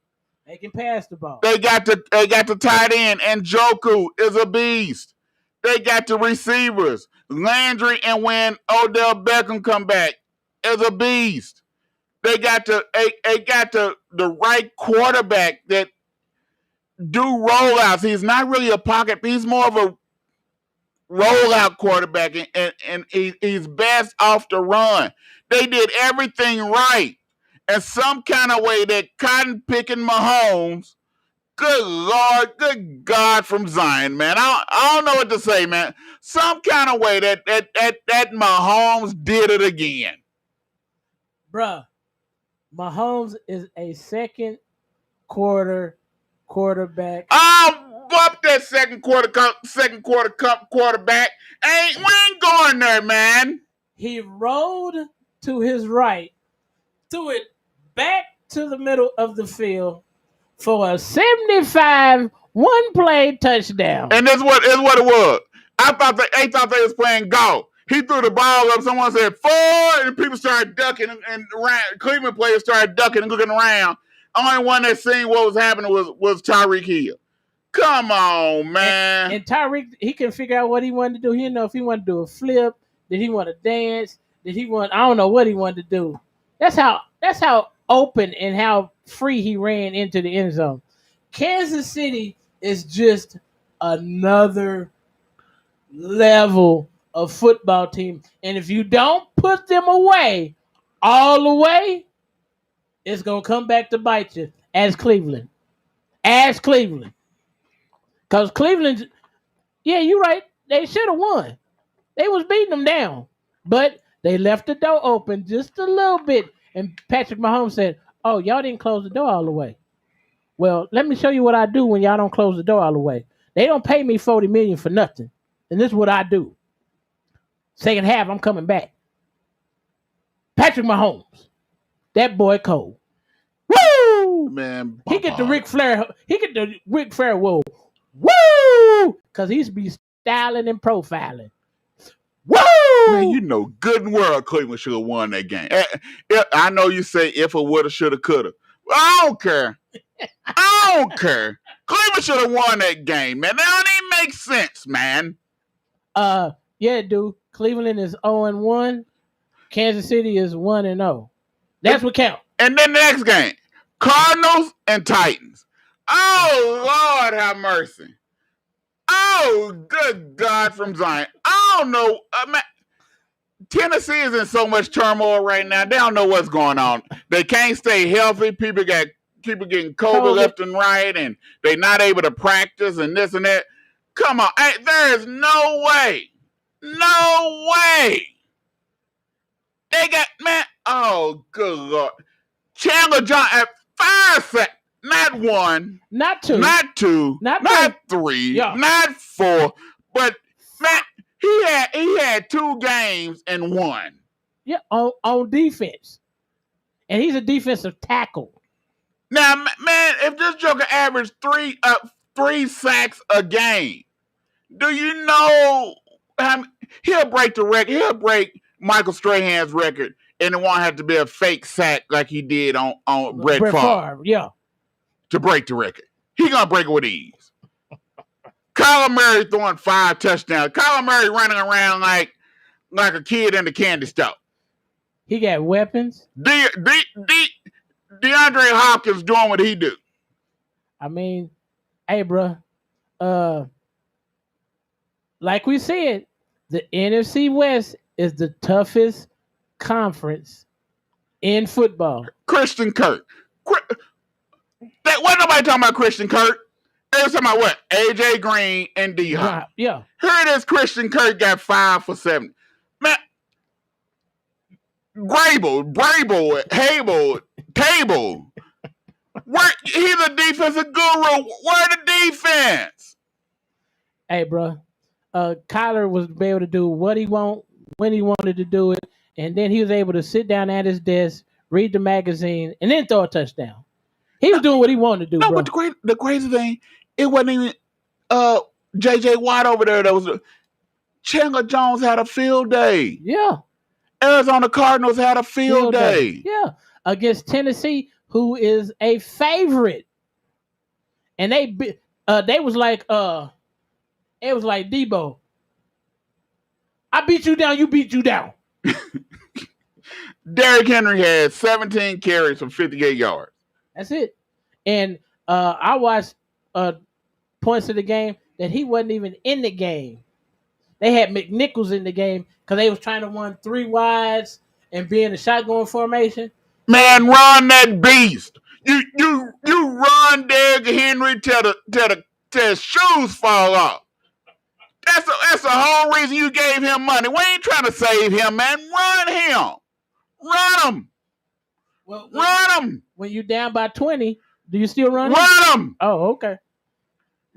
They can pass the ball. They got the tight end, and Njoku is a beast. They got the receivers, Landry, and when Odell Beckham come back, is a beast. They got the right quarterback that do rollouts. He's not really a pocket. He's more of a rollout quarterback, and he's best off the run. They did everything right. In some kind of way, that cotton-picking Mahomes, good Lord, good God from Zion, man. I don't know what to say, man. Some kind of way that Mahomes did it again. Bruh, Mahomes is a second quarter quarterback. Up that second quarter quarterback. We ain't going there, man. He rolled to his right, threw it back to the middle of the field for a 75 one-play touchdown. And that's what it was. I thought they was playing golf. He threw the ball up. Someone said 4, and people started ducking, and Cleveland players started ducking and looking around. Only one that seen what was happening was Tyreek Hill. Come on, man. And Tyreek, he can figure out what he wanted to do. He didn't know if he wanted to do a flip. Did he want to dance? Did he want? I don't know what he wanted to do. That's how open and how free he ran into the end zone. Kansas City is just another level of football team, and if you don't put them away all the way, it's gonna come back to bite you as Cleveland. Because Cleveland, yeah, you're right. They should have won. They was beating them down, but they left the door open just a little bit. And Patrick Mahomes said, "Oh, y'all didn't close the door all the way. Well, let me show you what I do when y'all don't close the door all the way. They don't pay me $40 million for nothing, and this is what I do. Second half, I'm coming back. Patrick Mahomes, that boy cold. Woo, man! He get the Ric Flair. Whoa, woo, because he's be styling and profiling. Woo! Man, you know good and well Cleveland should have won that game. I know you say if it woulda, shoulda, coulda. I don't care. Cleveland should have won that game, man. That don't even make sense, man. Yeah, dude. Cleveland is 0-1. Kansas City is 1-0. That's what counts. And then the next game, Cardinals and Titans. Oh, Lord have mercy. Oh, good God from Zion. I don't know. Man, Tennessee is in so much turmoil right now. They don't know what's going on. They can't stay healthy. People getting COVID left and right, and they're not able to practice and this and that. Come on. Hey, there is no way. No way. They got, man. Oh, good Lord. Chandler Johnson at 5 sacks. Not 1. Not 2. Not 2. Not 3. Yeah. Not 4. But, man, he had 2 games and 1. Yeah, on defense. And he's a defensive tackle. Now, man, if this joker averaged 3 sacks a game, do you know he'll break the record? He'll break Michael Strahan's record, and it won't have to be a fake sack like he did on Brett Favre. Yeah. To break the record. He's going to break it with ease. Kyler Murray throwing 5 touchdowns. Kyler Murray running around like a kid in the candy store. He got weapons. DeAndre Hopkins doing what he do. I mean, hey, bro. Like we said, the NFC West is the toughest conference in football. Christian Kirk. Wasn't nobody talking about Christian Kirk. They was talking about what? AJ Green and D-Hop. Yeah. Here it is, Christian Kirk got 5 for 7. Man, Grable, Hable, Table. He's a defensive guru. Where the defense? Hey, bro. Kyler was able to do what he want when he wanted to do it, and then he was able to sit down at his desk, read the magazine, and then throw a touchdown. He was doing what he wanted to do, bro. But the crazy thing, it wasn't even J.J. Watt over there that was. Chandler Jones had a field day. Yeah. Arizona Cardinals had a field day. Yeah. Against Tennessee, who is a favorite. And they was like Debo. I beat you down, you beat you down. Derrick Henry had 17 carries for 58 yards. That's it. And I watched points of the game that he wasn't even in the game. They had McNichols in the game because they was trying to run 3 wides and be in a shotgun formation. Man, run that beast. You run Derrick Henry till his shoes fall off. That's the whole reason you gave him money. We ain't trying to save him, man. Run him. Run him. Well, run him. When you down by 20, do you still run him? Run him. Oh, okay.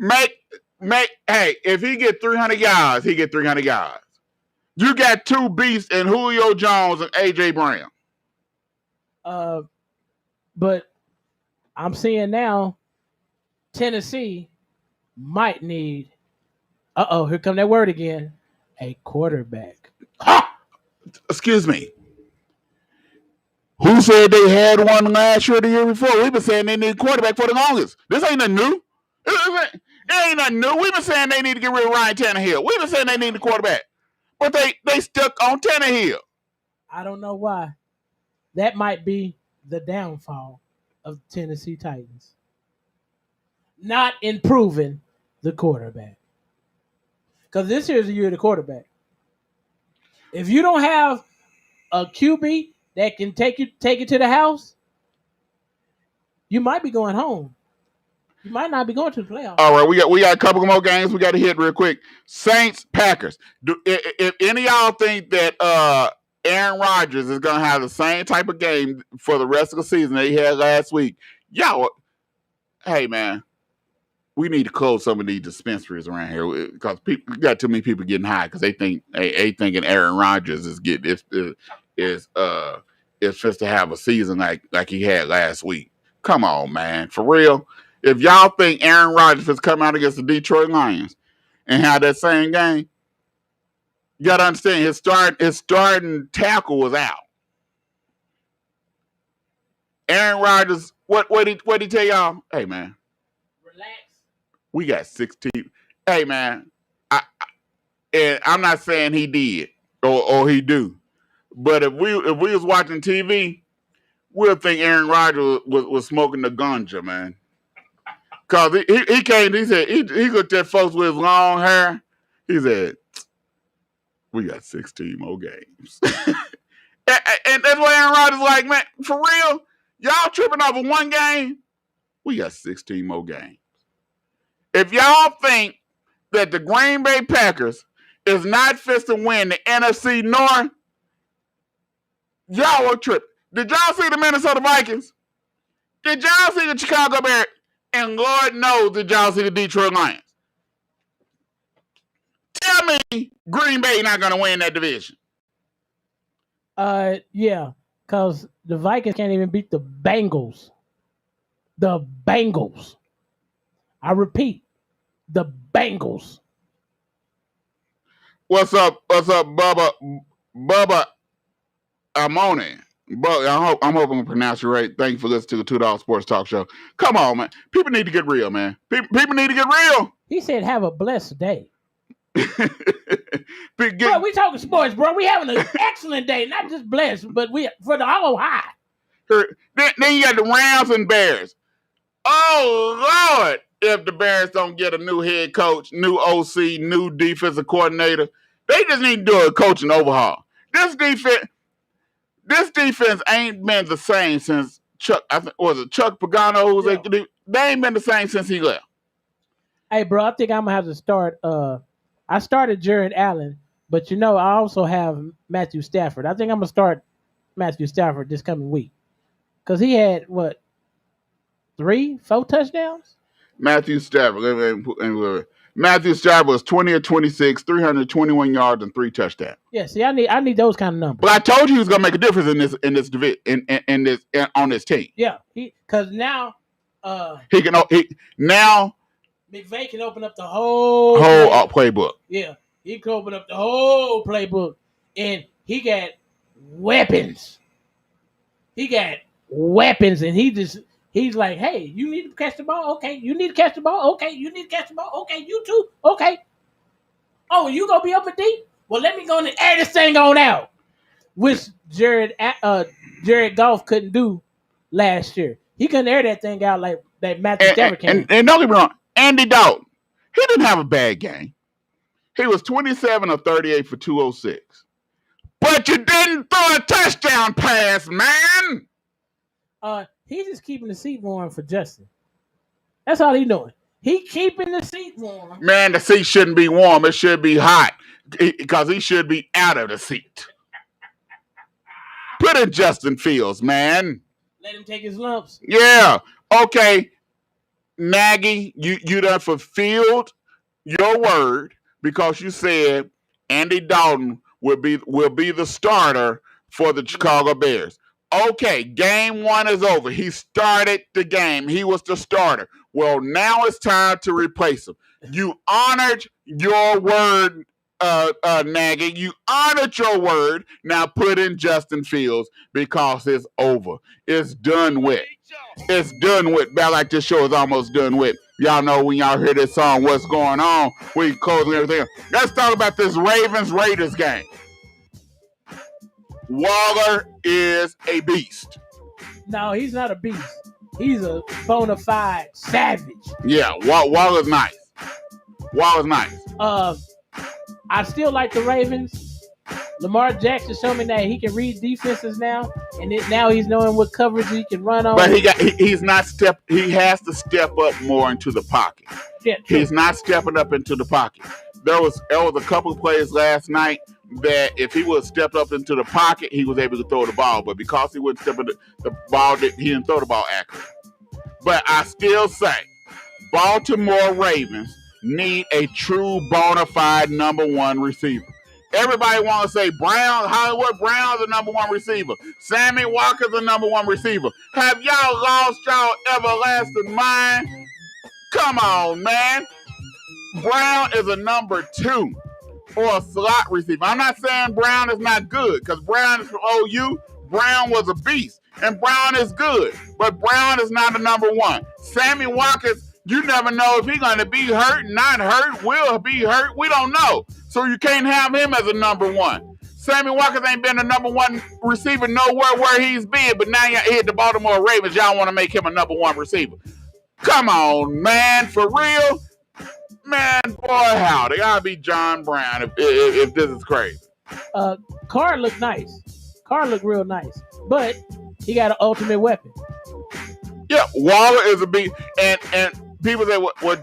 Hey, if he get 300 yards, he get 300 yards. You got 2 beasts in Julio Jones and A.J. Brown. But I'm seeing now Tennessee might need, here come that word again, a quarterback. Excuse me. Who said they had one last year or the year before? We've been saying they need a quarterback for the longest. This ain't nothing new. It It ain't nothing new. We've been saying they need to get rid of Ryan Tannehill. We've been saying they need a quarterback. But they stuck on Tannehill. I don't know why. That might be the downfall of Tennessee Titans. Not improving the quarterback. Because this year's the year of the quarterback. If you don't have a QB that can take you to the house, you might be going home. You might not be going to the playoffs. All right, we got a couple more games we got to hit real quick. Saints, Packers. If any of y'all think that Aaron Rodgers is going to have the same type of game for the rest of the season that he had last week, y'all, hey, man, we need to close some of these dispensaries around here because we got too many people getting high because they thinking Aaron Rodgers is just to have a season like he had last week. Come on, man, for real. If y'all think Aaron Rodgers has come out against the Detroit Lions and had that same game, you got to understand his starting tackle was out. Aaron Rodgers, what he tell y'all? Hey, man. Relax. We got 16. Hey, man. And I'm not saying he did or he do. But if we was watching TV, we'll think Aaron Rodgers was smoking the ganja, man. Because he came, he said, he looked at folks with his long hair. He said, we got 16 more games. and that's what Aaron Rodgers like, man, for real? Y'all tripping over one game? We got 16 more games. If y'all think that the Green Bay Packers is not fit to win the NFC North, y'all are tripping. Did y'all see the Minnesota Vikings? Did y'all see the Chicago Bears? And Lord knows, did y'all see the Detroit Lions? Tell me Green Bay not going to win that division. Yeah, because the Vikings can't even beat the Bengals. The Bengals. I repeat, the Bengals. What's up, Bubba? Bubba Amoni. But I'm hoping to pronounce you right. Thank you for listening to the $2 Sports Talk Show. Come on, man. People need to get real, man. People need to get real. He said, "Have a blessed day." Bro, we talking sports, bro. We having an excellent day, not just blessed, but we for the hollow high. Then you got the Rams and Bears. Oh Lord, if the Bears don't get a new head coach, new OC, new defensive coordinator, they just need to do a coaching overhaul. This defense ain't been the same since Chuck Pagano? Yeah. They ain't been the same since he left. Hey, bro, I think I'm gonna have to start. I started Jared Allen, but I also have Matthew Stafford. I think I'm gonna start Matthew Stafford this coming week because he had 3-4 touchdowns. Matthew Stafford. Matthew Stafford was 20 or 26, 321 yards and 3 touchdowns. Yeah, see, I need those kind of numbers. But I told you he was gonna make a difference in this division on this team. Yeah, because now now McVay can open up the whole playbook. Yeah, he can open up the whole playbook, and he got weapons. And he's like, hey, you need to catch the ball? Okay. You need to catch the ball? Okay. You need to catch the ball? Okay. You too? Okay. Oh, you going to be up a deep? Well, let me go and air this thing on out. Which Jared Goff couldn't do last year. He couldn't air that thing out like that Matthew Stafford can. And don't get me wrong, Andy Dalton, he didn't have a bad game. He was 27 of 38 for 206. But you didn't throw a touchdown pass, man. He's just keeping the seat warm for Justin. That's all he's doing. He keeping the seat warm. Man, the seat shouldn't be warm. It should be hot because he should be out of the seat. Put in Justin Fields, man. Let him take his lumps. Yeah. Okay. Nagy, you done fulfilled your word because you said Andy Dalton will be the starter for the Chicago Bears. Okay, game 1 is over. He started the game. He was the starter. Well, now it's time to replace him. You honored your word, Nagy. You honored your word. Now put in Justin Fields because it's over. It's done with. It's done with. I like this show is almost done with. Y'all know when y'all hear this song, what's going on. We closing everything. Let's talk about this Ravens-Raiders game. Waller is a beast. No, he's not a beast. He's a bona fide savage. Yeah, Waller's nice. Waller's nice. I still like the Ravens. Lamar Jackson showed me that he can read defenses now, and now he's knowing what coverage he can run on. But he has to step up more into the pocket. Yeah, true. He's not stepping up into the pocket. There was a couple of plays last night that if he would have stepped up into the pocket, he was able to throw the ball. But because he wouldn't step into the ball, he didn't throw the ball accurately. But I still say Baltimore Ravens need a true bona fide number one receiver. Everybody want to say Hollywood Brown's the number one receiver. Sammy Walker's the number one receiver. Have y'all lost y'all everlasting mind? Come on, man. Brown is a number two or a slot receiver. I'm not saying Brown is not good because Brown is from OU. Brown was a beast, and Brown is good, but Brown is not a number one. Sammy Watkins, you never know if he's going to be hurt, not hurt, will be hurt. We don't know. So you can't have him as a number one. Sammy Watkins ain't been a number one receiver nowhere where he's been, but now y'all hit the Baltimore Ravens. Y'all want to make him a number one receiver. Come on, man, for real? Man, boy, how? They got to be John Brown if this is crazy. Carr looked nice. Carr looked real nice, but he got an ultimate weapon. Yeah, Waller is a beast, and people say, well,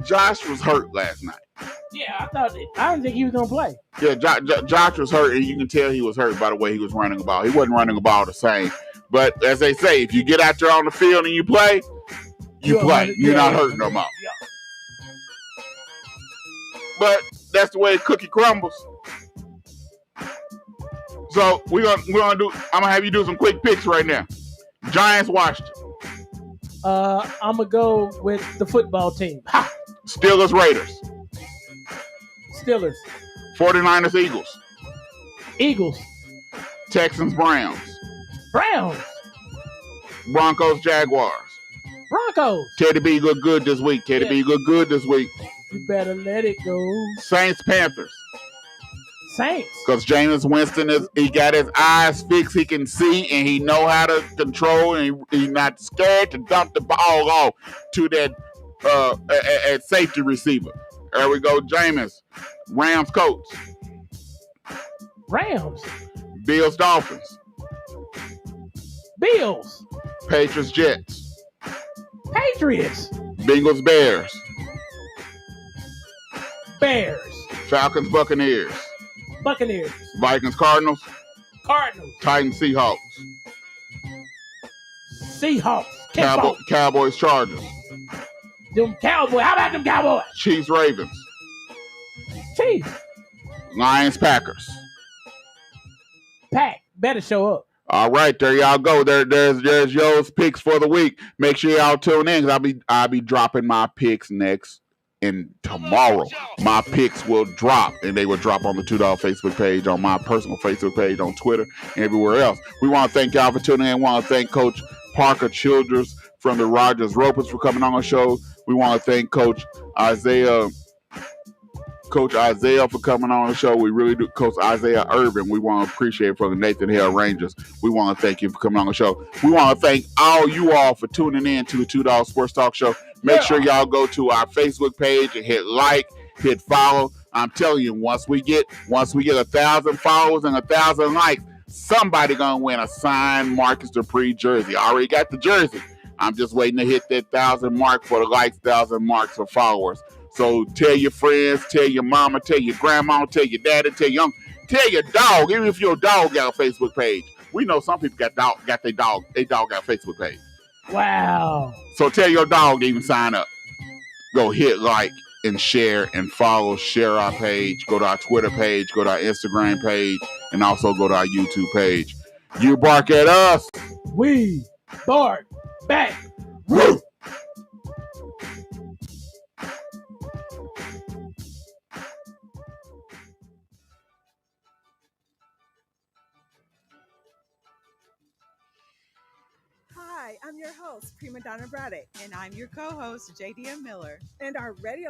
Josh was hurt last night. Yeah, I didn't think he was gonna play. Yeah, Josh was hurt, and you can tell he was hurt by the way he was running the ball. He wasn't running the ball the same. But as they say, if you get out there on the field and you play, you play. You're not hurt no more. Yeah. But that's the way the cookie crumbles. So we're gonna do. I'm gonna have you do some quick picks right now. Giants, Washington. I'm gonna go with the football team. Ha! Steelers, Raiders. Steelers. 49ers, Eagles. Eagles. Texans, Browns. Browns. Broncos, Jaguars. Broncos. Teddy B look good this week. Teddy B look good this week. You better let it go. Saints, Panthers. Saints. Because Jameis Winston he got his eyes fixed. He can see and he know how to control, and he's not scared to dump the ball off to that at safety receiver. There we go, Jameis. Rams, Colts. Rams. Bills, Dolphins. Bills. Patriots, Jets. Patriots. Bengals, Bears. Bears. Falcons, Buccaneers. Buccaneers. Vikings, Cardinals. Cardinals. Titans, Seahawks. Seahawks. Cowboys, Chargers. Them Cowboys. How about them Cowboys? Chiefs, Ravens. Chiefs. Lions, Packers. Pack. Better show up. All right, there y'all go. There's y'all's picks for the week. Make sure y'all tune in because I'll be dropping my picks next. And tomorrow, my picks will drop, and they will drop on the $2 Facebook page, on my personal Facebook page, on Twitter, and everywhere else. We want to thank y'all for tuning in. We want to thank Coach Parker Childers from the Rogers Ropers for coming on the show. We want to thank Coach Isaiah for coming on the show. We really do. Coach Isaiah Irvin, we want to appreciate from the Nathan Hale Rangers. We want to thank you for coming on the show. We want to thank all you all for tuning in to the $2 Sports Talk Show. Make sure y'all go to our Facebook page and hit like, hit follow. I'm telling you, once we get 1,000 followers and 1,000 likes, somebody gonna win a signed Marcus Dupree jersey. I already got the jersey. I'm just waiting to hit that 1,000 mark for the likes, 1,000 marks for followers. So tell your friends, tell your mama, tell your grandma, tell your daddy, tell your dog. Even if your dog got a Facebook page, we know some people got their dog got a Facebook page. Wow. So tell your dog to even sign up. Go hit like and share and follow. Share our page. Go to our Twitter page. Go to our Instagram page. And also go to our YouTube page. You bark at us. We bark back. Woo! Hi, Hi, I'm your host, Prima Donna Braddock. And I'm your co host, JDM Miller. And our radio